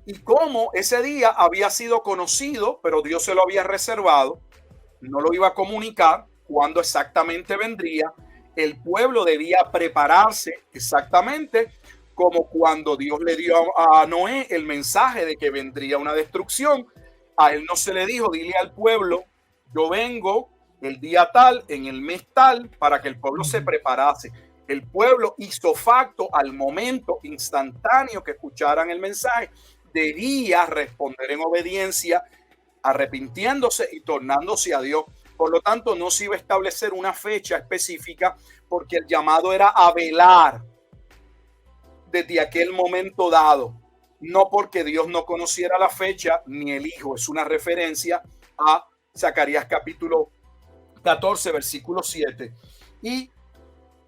Y cómo ese día había sido conocido, pero Dios se lo había reservado, no lo iba a comunicar cuándo exactamente vendría. El pueblo debía prepararse exactamente como cuando Dios le dio a Noé el mensaje de que vendría una destrucción. A él no se le dijo, dile al pueblo, yo vengo el día tal, en el mes tal, para que el pueblo se preparase. El pueblo hizo facto al momento instantáneo que escucharan el mensaje, debía responder en obediencia, arrepintiéndose y tornándose a Dios. Por lo tanto, no se iba a establecer una fecha específica porque el llamado era a velar desde aquel momento dado. No porque Dios no conociera la fecha ni el Hijo. Es una referencia a Zacarías capítulo 14, versículo 7. Y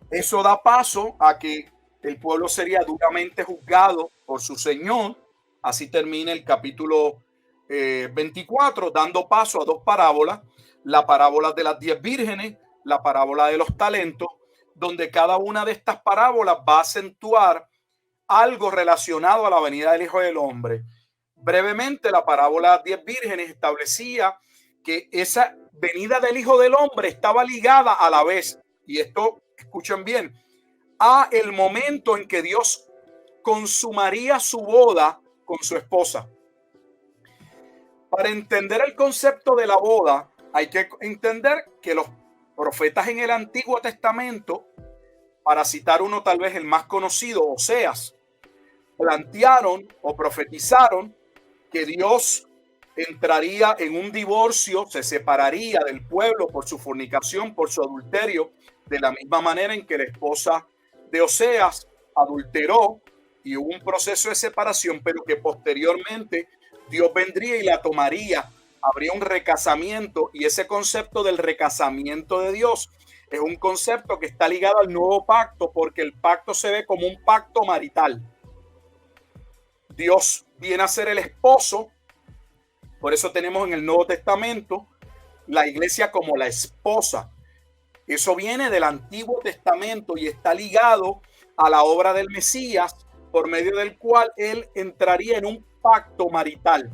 eso da paso a que el pueblo sería duramente juzgado por su Señor. Así termina el capítulo 24, dando paso a dos parábolas. La parábola de las 10 vírgenes, la parábola de los talentos, donde cada una de estas parábolas va a acentuar algo relacionado a la venida del Hijo del Hombre. Brevemente, la parábola de las 10 vírgenes establecía que esa venida del Hijo del Hombre estaba ligada a la vez, y esto, escuchen bien, a el momento en que Dios consumaría su boda con su esposa. Para entender el concepto de la boda, hay que entender que los profetas en el Antiguo Testamento, para citar uno tal vez el más conocido, Oseas, plantearon o profetizaron que Dios entraría en un divorcio, se separaría del pueblo por su fornicación, por su adulterio, de la misma manera en que la esposa de Oseas adulteró y hubo un proceso de separación, pero que posteriormente Dios vendría y la tomaría, habría un recasamiento, y ese concepto del recasamiento de Dios es un concepto que está ligado al nuevo pacto, porque el pacto se ve como un pacto marital. Dios viene a ser el esposo, por eso tenemos en el Nuevo Testamento la iglesia como la esposa. Eso viene del Antiguo Testamento y está ligado a la obra del Mesías, por medio del cual él entraría en un pacto marital.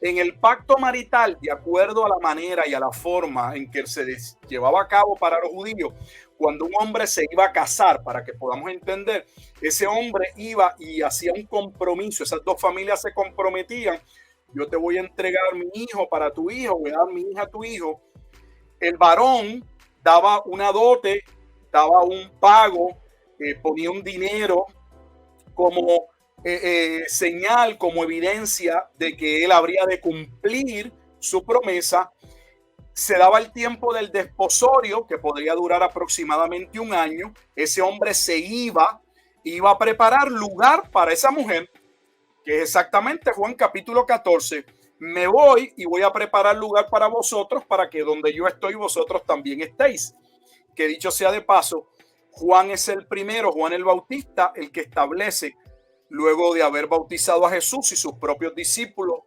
En el pacto marital, de acuerdo a la manera y a la forma en que se llevaba a cabo para los judíos, cuando un hombre se iba a casar, para que podamos entender, ese hombre iba y hacía un compromiso, esas dos familias se comprometían, yo te voy a entregar mi hijo para tu hijo, voy a dar mi hija a tu hijo. El varón daba una dote, daba un pago, ponía un dinero como señal, como evidencia de que él habría de cumplir su promesa. Se daba el tiempo del desposorio, que podría durar aproximadamente un año. Ese hombre se iba a preparar lugar para esa mujer, que es exactamente Juan capítulo 14. Me voy y voy a preparar lugar para vosotros, para que donde yo estoy vosotros también estéis. Que dicho sea de paso, Juan es el primero, Juan el Bautista, el que establece, luego de haber bautizado a Jesús y sus propios discípulos,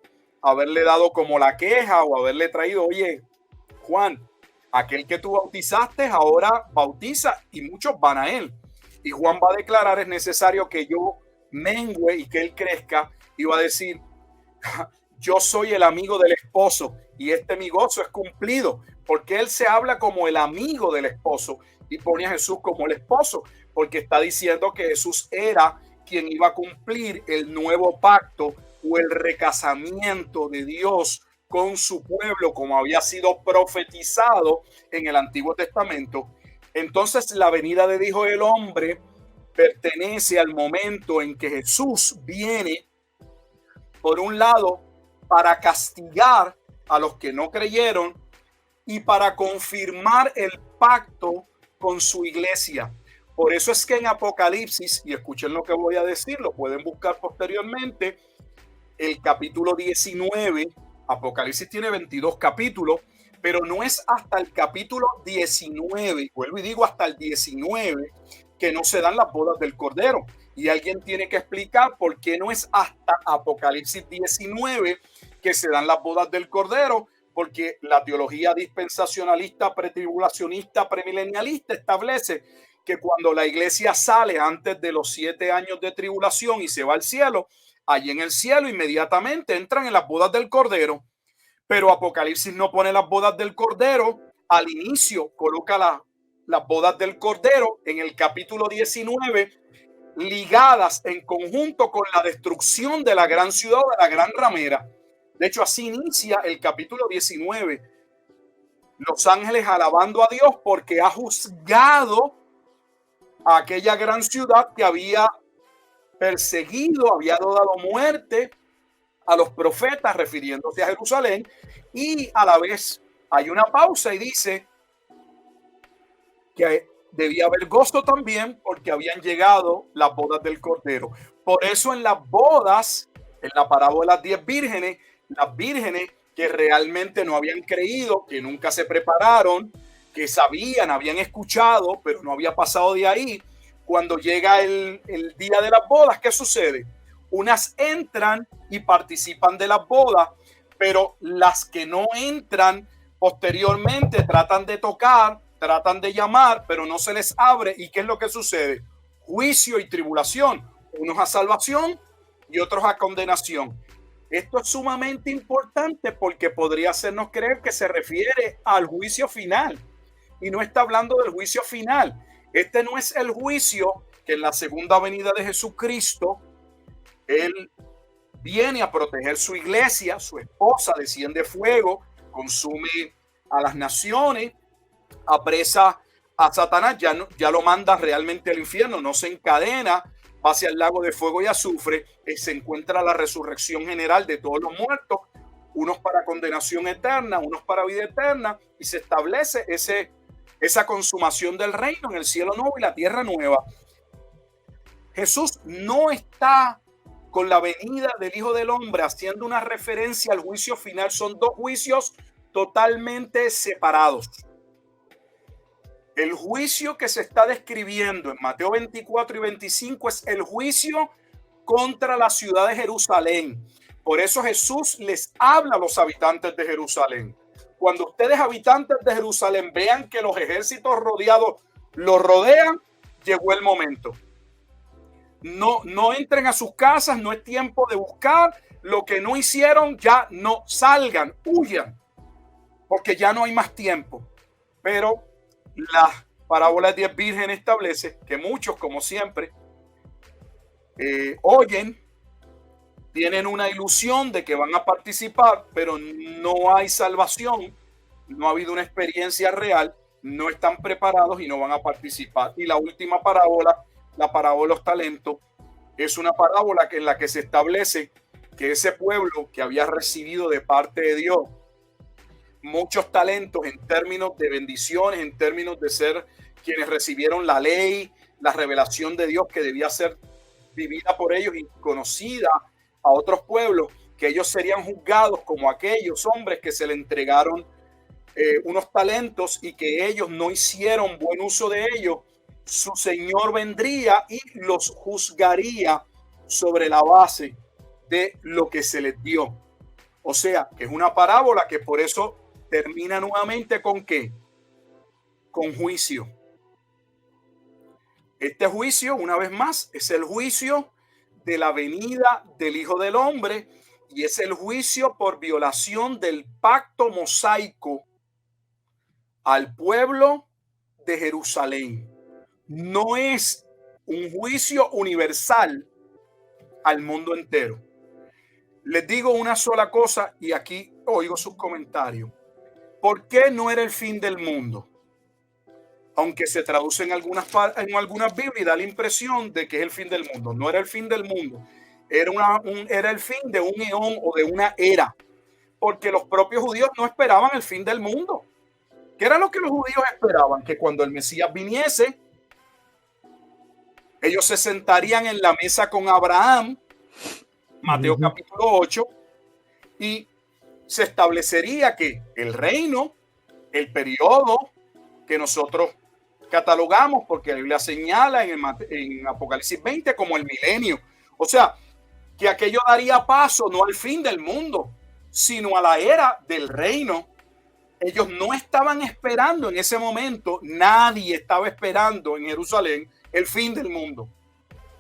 haberle dado como la queja o haberle traído, oye, Juan, aquel que tú bautizaste ahora bautiza y muchos van a él. Y Juan va a declarar, es necesario que yo mengüe y que él crezca, y va a decir, yo soy el amigo del esposo y mi gozo es cumplido, porque él se habla como el amigo del esposo y pone a Jesús como el esposo, porque está diciendo que Jesús era quien iba a cumplir el nuevo pacto o el recasamiento de Dios con su pueblo, como había sido profetizado en el Antiguo Testamento. Entonces la venida del Hijo del Hombre pertenece al momento en que Jesús viene, por un lado, para castigar a los que no creyeron y para confirmar el pacto con su iglesia. Por eso es que en Apocalipsis, y escuchen lo que voy a decir, lo pueden buscar posteriormente, el capítulo 19, Apocalipsis tiene 22 capítulos, pero no es hasta el capítulo 19, vuelvo y digo hasta el 19, que no se dan las bodas del Cordero. Y alguien tiene que explicar por qué no es hasta Apocalipsis 19 que se dan las bodas del Cordero, porque la teología dispensacionalista, pretribulacionista, premilenialista establece que cuando la iglesia sale antes de los 7 años de tribulación y se va al cielo, allí en el cielo inmediatamente entran en las bodas del Cordero. Pero Apocalipsis no pone las bodas del Cordero al inicio, coloca las bodas del Cordero en el capítulo 19, ligadas en conjunto con la destrucción de la gran ciudad, de la gran ramera. De hecho, así inicia el capítulo 19. Los ángeles alabando a Dios porque ha juzgado a aquella gran ciudad que había perseguido, había dado muerte a los profetas, refiriéndose a Jerusalén, y a la vez hay una pausa y dice que debía haber gozo también porque habían llegado las bodas del Cordero. Por eso en las bodas, en la parábola de las 10 vírgenes, las vírgenes que realmente no habían creído, que nunca se prepararon, que sabían, habían escuchado, pero no había pasado de ahí, cuando llega el día de las bodas, ¿qué sucede? Unas entran y participan de las bodas, pero las que no entran posteriormente tratan de tocar, tratan de llamar, pero no se les abre. ¿Y qué es lo que sucede? Juicio y tribulación, unos a salvación y otros a condenación. Esto es sumamente importante porque podría hacernos creer que se refiere al juicio final y no está hablando del juicio final. Este no es el juicio que en la segunda venida de Jesucristo Él viene a proteger su iglesia, su esposa desciende fuego, consume a las naciones, apresa a Satanás, ya lo manda realmente al infierno, no se encadena, va hacia el lago de fuego y azufre, se encuentra la resurrección general de todos los muertos, unos para condenación eterna, unos para vida eterna, y se establece esa consumación del reino en el cielo nuevo y la tierra nueva. Jesús no está con la venida del Hijo del Hombre haciendo una referencia al juicio final. Son dos juicios totalmente separados. El juicio que se está describiendo en Mateo 24 y 25 es el juicio contra la ciudad de Jerusalén. Por eso Jesús les habla a los habitantes de Jerusalén. Cuando ustedes, habitantes de Jerusalén, vean que los ejércitos rodeados los rodean, llegó el momento. No entren a sus casas, no es tiempo de buscar. Lo que no hicieron, ya no salgan, huyan, porque ya no hay más tiempo. Pero la parábola de 10 vírgenes establece que muchos, como siempre, oyen, tienen una ilusión de que van a participar, pero no hay salvación, no ha habido una experiencia real, no están preparados y no van a participar. Y la última parábola, la parábola de los talentos, es una parábola en la que se establece que ese pueblo que había recibido de parte de Dios muchos talentos en términos de bendiciones, en términos de ser quienes recibieron la ley, la revelación de Dios que debía ser vivida por ellos y conocida a otros pueblos, que ellos serían juzgados como aquellos hombres que se le entregaron unos talentos y que ellos no hicieron buen uso de ellos. Su Señor vendría y los juzgaría sobre la base de lo que se les dio. O sea, que es una parábola que por eso termina nuevamente ¿con qué? Con juicio. Este juicio, una vez más, es el juicio de la venida del Hijo del Hombre y es el juicio por violación del pacto mosaico al pueblo de Jerusalén. No es un juicio universal al mundo entero. Les digo una sola cosa y aquí oigo sus comentarios. ¿Por qué no era el fin del mundo? Aunque se traduce en algunas Biblias y da la impresión de que es el fin del mundo. No era el fin del mundo. Era el fin de un eón o de una era. Porque los propios judíos no esperaban el fin del mundo. ¿Qué era lo que los judíos esperaban? Que cuando el Mesías viniese, ellos se sentarían en la mesa con Abraham, Mateo capítulo 8, y se establecería que el reino, el periodo que nosotros catalogamos, porque la Biblia señala en Apocalipsis 20 como el milenio. O sea, que aquello daría paso no al fin del mundo, sino a la era del reino. Ellos no estaban esperando en ese momento, nadie estaba esperando en Jerusalén el fin del mundo.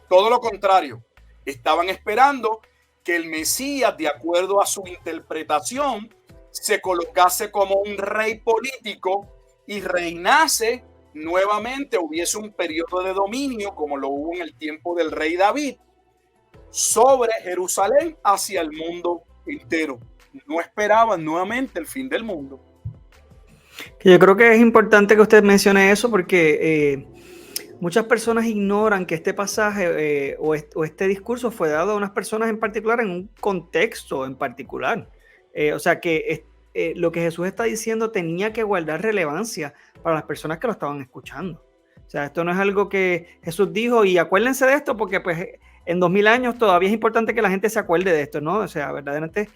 Todo lo contrario, estaban esperando que el Mesías, de acuerdo a su interpretación, se colocase como un rey político y reinase nuevamente, hubiese un periodo de dominio, como lo hubo en el tiempo del rey David, sobre Jerusalén hacia el mundo entero. No esperaban nuevamente el fin del mundo. Yo creo que es importante que usted mencione eso porque muchas personas ignoran que este pasaje o este discurso fue dado a unas personas en particular en un contexto en particular. O sea que lo que Jesús está diciendo tenía que guardar relevancia para las personas que lo estaban escuchando. O sea, esto no es algo que Jesús dijo y acuérdense de esto porque pues en 2000 años todavía es importante que la gente se acuerde de esto, ¿no? O sea, verdaderamente,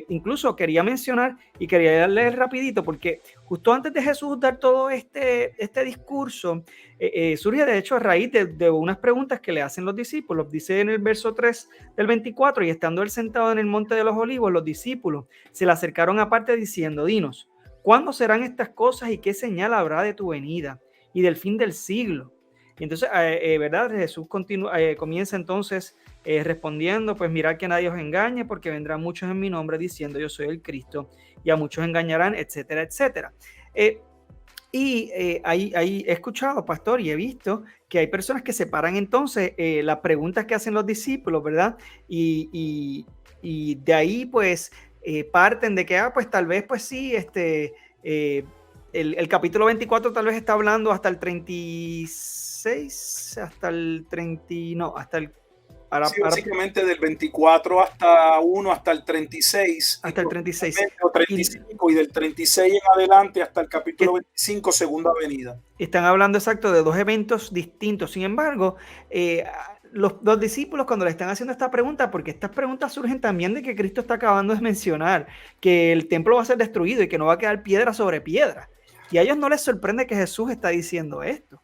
incluso quería mencionar y quería leer rapidito porque justo antes de Jesús dar todo este discurso, surge de hecho a raíz de unas preguntas que le hacen los discípulos. Dice en el verso 3 del 24, y estando él sentado en el monte de los olivos, los discípulos se le acercaron aparte diciendo, dinos, ¿cuándo serán estas cosas y qué señal habrá de tu venida y del fin del siglo? Y entonces, ¿verdad? Jesús comienza entonces respondiendo, pues mirad que nadie os engañe, porque vendrán muchos en mi nombre diciendo yo soy el Cristo, y a muchos engañarán, etcétera, etcétera. Ahí he escuchado, pastor, y he visto que hay personas que separan entonces las preguntas que hacen los discípulos, ¿verdad? Y de ahí, pues, parten de que, pues tal vez, pues sí, el capítulo 24 tal vez está hablando hasta el 36, hasta el 30, no, hasta el... Sí, básicamente del 24 hasta 1 hasta el 36. Hasta el 36. O 35 y del 36 en adelante hasta el capítulo 25, segunda venida. Están hablando exacto de dos eventos distintos. Sin embargo, los discípulos cuando le están haciendo esta pregunta, porque estas preguntas surgen también de que Cristo está acabando de mencionar que el templo va a ser destruido y que no va a quedar piedra sobre piedra. Y a ellos no les sorprende que Jesús está diciendo esto,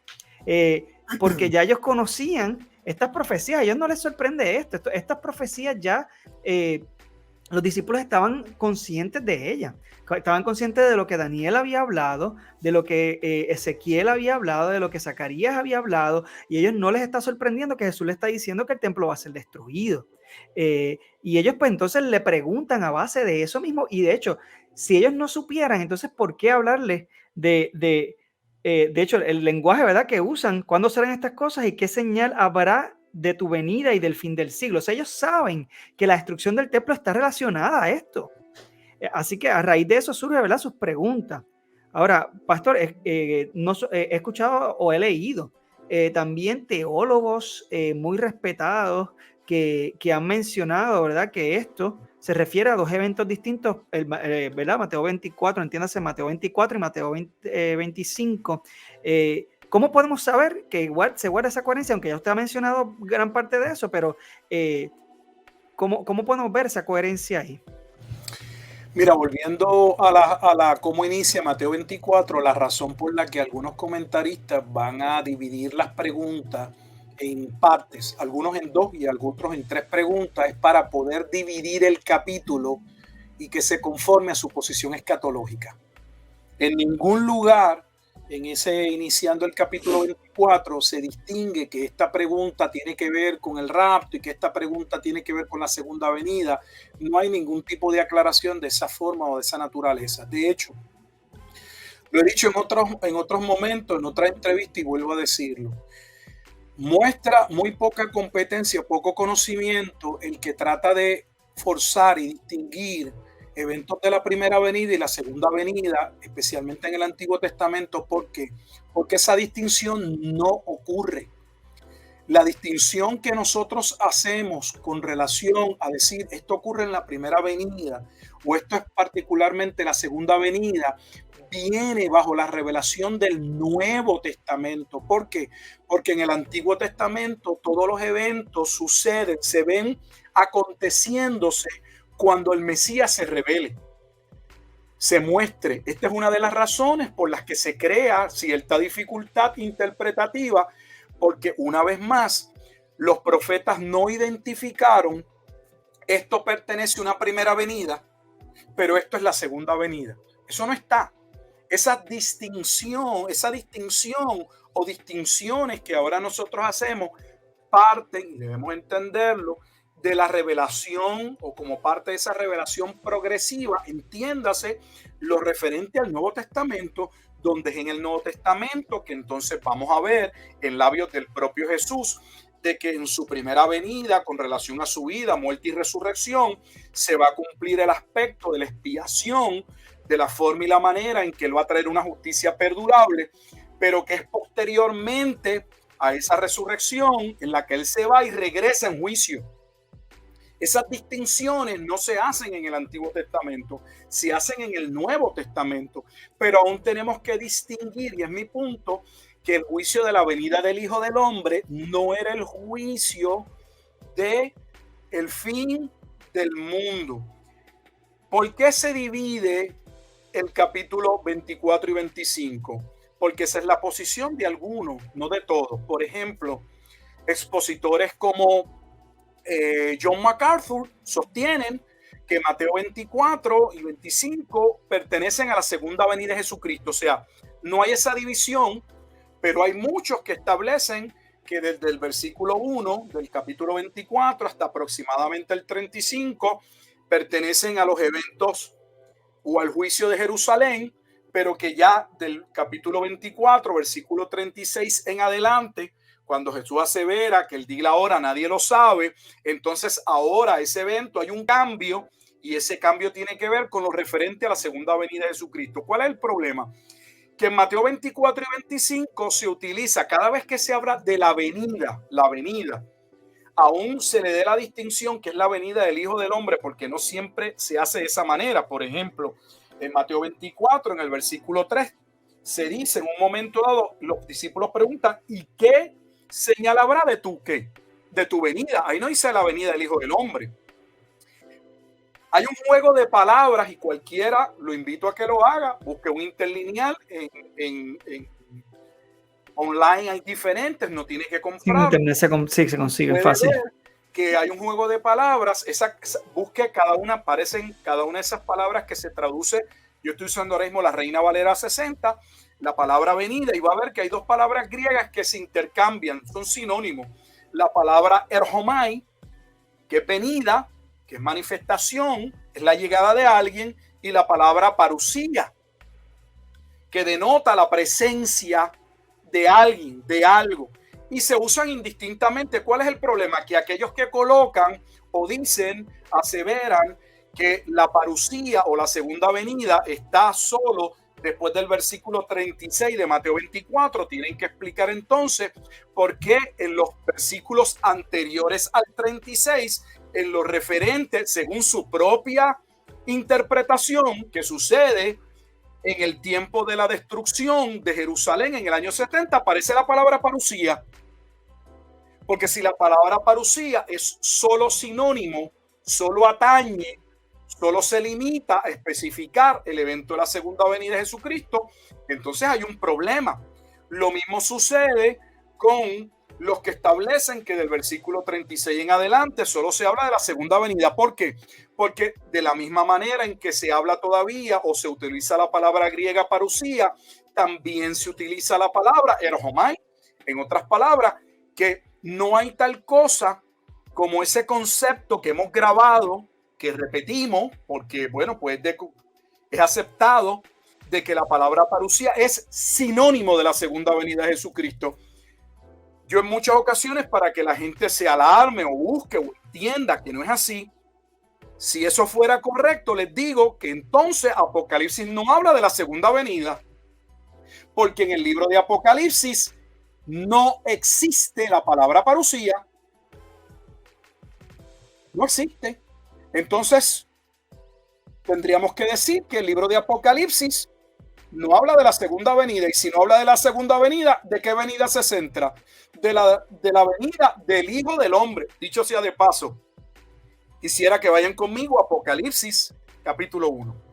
porque ya ellos conocían estas profecías, a ellos no les sorprende esto. Estas profecías ya los discípulos estaban conscientes de ellas, estaban conscientes de lo que Daniel había hablado, de lo que Ezequiel había hablado, de lo que Zacarías había hablado, y a ellos no les está sorprendiendo que Jesús les está diciendo que el templo va a ser destruido. Y ellos pues entonces le preguntan a base de eso mismo, y de hecho, si ellos no supieran, entonces ¿por qué hablarles de hecho, el lenguaje, ¿verdad?, que usan, ¿cuándo serán estas cosas y qué señal habrá de tu venida y del fin del siglo? O sea, ellos saben que la destrucción del templo está relacionada a esto. Así que a raíz de eso surge, ¿verdad?, sus preguntas. Ahora, pastor, he escuchado o he leído también teólogos muy respetados que han mencionado, ¿verdad?, que esto se refiere a dos eventos distintos, ¿verdad? Mateo 24, entiéndase, Mateo 24 y Mateo 25. ¿Cómo podemos saber que se guarda esa coherencia? Aunque ya usted ha mencionado gran parte de eso, pero ¿cómo podemos ver esa coherencia ahí? Mira, volviendo a cómo inicia Mateo 24, la razón por la que algunos comentaristas van a dividir las preguntas en partes, algunos en 2 y algunos en 3 preguntas, es para poder dividir el capítulo y que se conforme a su posición escatológica. En ningún lugar, iniciando el capítulo 24, se distingue que esta pregunta tiene que ver con el rapto y que esta pregunta tiene que ver con la segunda venida. No hay ningún tipo de aclaración de esa forma o de esa naturaleza. De hecho, lo he dicho en otros momentos, en otra entrevista, y vuelvo a decirlo. Muestra muy poca competencia, poco conocimiento el que trata de forzar y distinguir eventos de la primera venida y la segunda venida, especialmente en el Antiguo Testamento, porque esa distinción no ocurre. La distinción que nosotros hacemos con relación a decir esto ocurre en la primera venida o esto es particularmente la segunda venida, viene bajo la revelación del Nuevo Testamento. ¿Por qué? Porque en el Antiguo Testamento todos los eventos suceden, se ven aconteciéndose cuando el Mesías se revele, se muestre. Esta es una de las razones por las que se crea cierta dificultad interpretativa, porque una vez más, los profetas no identificaron esto pertenece a una primera venida, pero esto es la segunda venida. Eso no está. Esa distinción o distinciones que ahora nosotros hacemos parten, y debemos entenderlo, de la revelación o como parte de esa revelación progresiva, entiéndase lo referente al Nuevo Testamento, donde es en el Nuevo Testamento que entonces vamos a ver en labios del propio Jesús de que en su primera venida, con relación a su vida, muerte y resurrección, se va a cumplir el aspecto de la expiación, de la forma y la manera en que él va a traer una justicia perdurable, pero que es posteriormente a esa resurrección en la que él se va y regresa en juicio. Esas distinciones no se hacen en el Antiguo Testamento, se hacen en el Nuevo Testamento, pero aún tenemos que distinguir, y es mi punto, que el juicio de la venida del Hijo del Hombre no era el juicio de el fin del mundo. ¿Por qué se divide el capítulo 24 y 25? Porque esa es la posición de algunos, no de todos. Por ejemplo, expositores como John MacArthur sostienen que Mateo 24 y 25 pertenecen a la segunda venida de Jesucristo. O sea, no hay esa división, pero hay muchos que establecen que desde el versículo 1 del capítulo 24 hasta aproximadamente el 35 pertenecen a los eventos o al juicio de Jerusalén, pero que ya del capítulo 24, versículo 36 en adelante, cuando Jesús asevera que el día y la hora nadie lo sabe, entonces ahora ese evento hay un cambio y ese cambio tiene que ver con lo referente a la segunda venida de Jesucristo. ¿Cuál es el problema? Que en Mateo 24 y 25 se utiliza cada vez que se habla de la venida, aún se le dé la distinción que es la venida del Hijo del Hombre, porque no siempre se hace de esa manera. Por ejemplo, en Mateo 24, en el versículo 3, se dice en un momento dado, los discípulos preguntan, ¿y qué señal habrá de tu qué? De tu venida. Ahí no dice la venida del Hijo del Hombre. Hay un juego de palabras y cualquiera lo invito a que lo haga. Busque un interlineal en online, hay diferentes, no tiene que comprar. En internet se consigue fácil. Que hay un juego de palabras, busque cada una, aparecen cada una de esas palabras que se traduce. Yo estoy usando ahora mismo la Reina Valera 60, la palabra venida, y va a ver que hay dos palabras griegas que se intercambian, son sinónimos. La palabra erhomai, que es venida, que es manifestación, es la llegada de alguien, y la palabra parusía, que denota la presencia de alguien, de algo, y se usan indistintamente. ¿Cuál es el problema? Que aquellos que colocan o dicen, aseveran que la parusía o la segunda venida está solo después del versículo 36 de Mateo 24, tienen que explicar entonces por qué en los versículos anteriores al 36, en lo referente, según su propia interpretación, que sucede en el tiempo de la destrucción de Jerusalén en el año 70, aparece la palabra parusía. Porque si la palabra parusía es solo sinónimo, solo atañe, solo se limita a especificar el evento de la segunda venida de Jesucristo, entonces hay un problema. Lo mismo sucede con los que establecen que del versículo 36 en adelante solo se habla de la segunda venida. ¿Por qué? Porque de la misma manera en que se habla todavía o se utiliza la palabra griega parusía, también se utiliza la palabra erhomai. En otras palabras, que no hay tal cosa como ese concepto que hemos grabado, que repetimos, porque bueno, pues es aceptado de que la palabra parusía es sinónimo de la segunda venida de Jesucristo. Yo en muchas ocasiones, para que la gente se alarme o busque o entienda que no es así, Si eso fuera correcto, les digo que entonces Apocalipsis no habla de la segunda venida, porque en el libro de Apocalipsis no existe la palabra parusía. No existe. Entonces, tendríamos que decir que el libro de Apocalipsis no habla de la segunda venida. Y si no habla de la segunda venida, ¿de qué venida se centra? De la venida del Hijo del Hombre. Dicho sea de paso, quisiera que vayan conmigo a Apocalipsis, capítulo 1.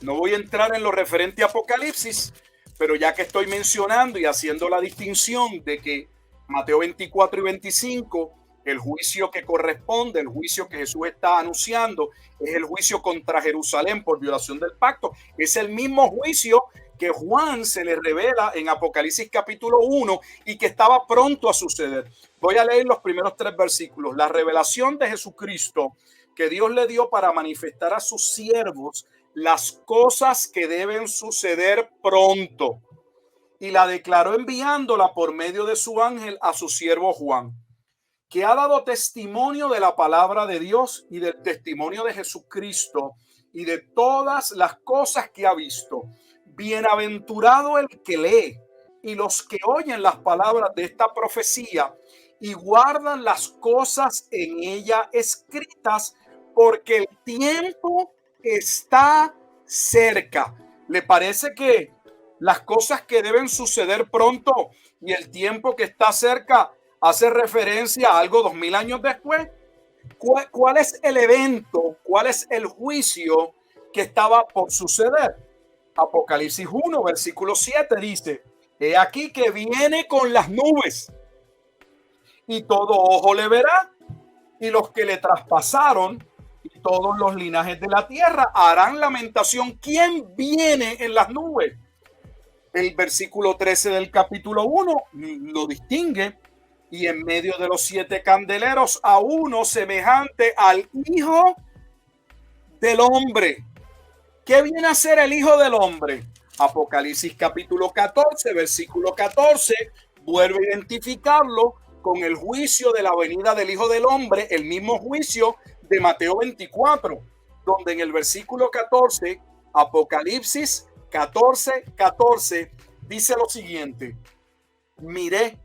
No voy a entrar en lo referente a Apocalipsis, pero ya que estoy mencionando y haciendo la distinción de que Mateo 24 y 25, el juicio que corresponde, el juicio que Jesús está anunciando, es el juicio contra Jerusalén por violación del pacto. Es el mismo juicio que Juan se le revela en Apocalipsis capítulo 1 y que estaba pronto a suceder. Voy a leer los primeros 3 versículos. La revelación de Jesucristo que Dios le dio para manifestar a sus siervos las cosas que deben suceder pronto, y la declaró enviándola por medio de su ángel a su siervo Juan, que ha dado testimonio de la palabra de Dios y del testimonio de Jesucristo y de todas las cosas que ha visto. Bienaventurado el que lee y los que oyen las palabras de esta profecía y guardan las cosas en ella escritas, porque el tiempo está cerca. ¿Le parece que las cosas que deben suceder pronto y el tiempo que está cerca hace referencia a algo 2000 años después? ¿Cuál es el evento? ¿Cuál es el juicio que estaba por suceder? Apocalipsis 1, versículo 7 dice: he aquí que viene con las nubes, y todo ojo le verá, y los que le traspasaron y todos los linajes de la tierra harán lamentación. ¿Quién viene en las nubes? El versículo 13 del capítulo 1 lo distingue: y en medio de los 7 candeleros a uno semejante al Hijo del Hombre. ¿Qué viene a ser el Hijo del Hombre? Apocalipsis capítulo 14, versículo 14, vuelve a identificarlo con el juicio de la venida del Hijo del Hombre, el mismo juicio de Mateo 24, donde en el versículo 14, Apocalipsis 14, dice lo siguiente: miré,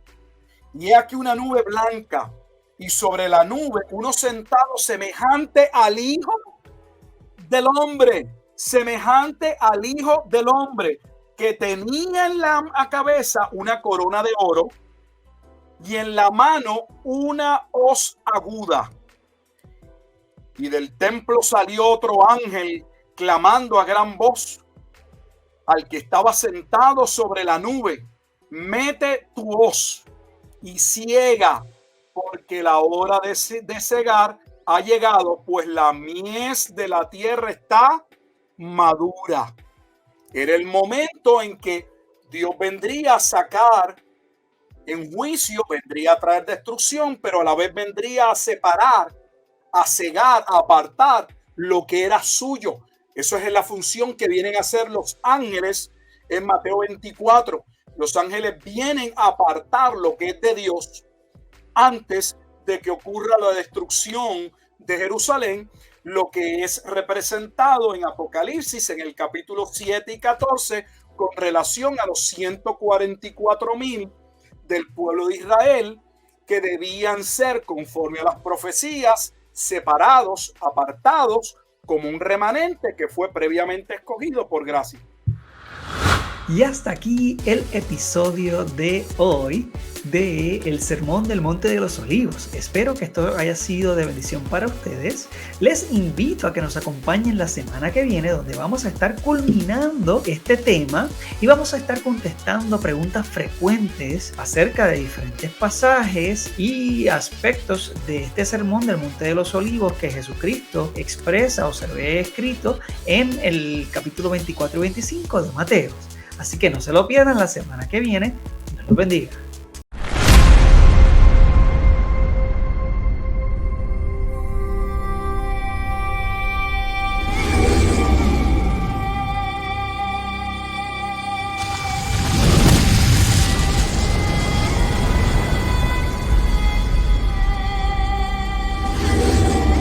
y he aquí una nube blanca, y sobre la nube uno sentado semejante al Hijo del Hombre, semejante al Hijo del Hombre, que tenía en la cabeza una corona de oro y en la mano una hoz aguda. Y del templo salió otro ángel clamando a gran voz al que estaba sentado sobre la nube: mete tu hoz y ciega, porque la hora de cegar ha llegado, pues la mies de la tierra está madura. Era el momento en que Dios vendría a sacar en juicio, vendría a traer destrucción, pero a la vez vendría a separar, a cegar, a apartar lo que era suyo. Eso es la función que vienen a hacer los ángeles en Mateo 24. Los ángeles vienen a apartar lo que es de Dios antes de que ocurra la destrucción de Jerusalén, lo que es representado en Apocalipsis en el capítulo 7 y 14 con relación a los 144,000 del pueblo de Israel, que debían ser, conforme a las profecías, separados, apartados, como un remanente que fue previamente escogido por gracia. Y hasta aquí el episodio de hoy de El Sermón del Monte de los Olivos. Espero que esto haya sido de bendición para ustedes. Les invito a que nos acompañen la semana que viene, donde vamos a estar culminando este tema y vamos a estar contestando preguntas frecuentes acerca de diferentes pasajes y aspectos de este Sermón del Monte de los Olivos que Jesucristo expresa o se ve escrito en el capítulo 24 y 25 de Mateo. Así que no se lo pierdan la semana que viene. Dios los bendiga.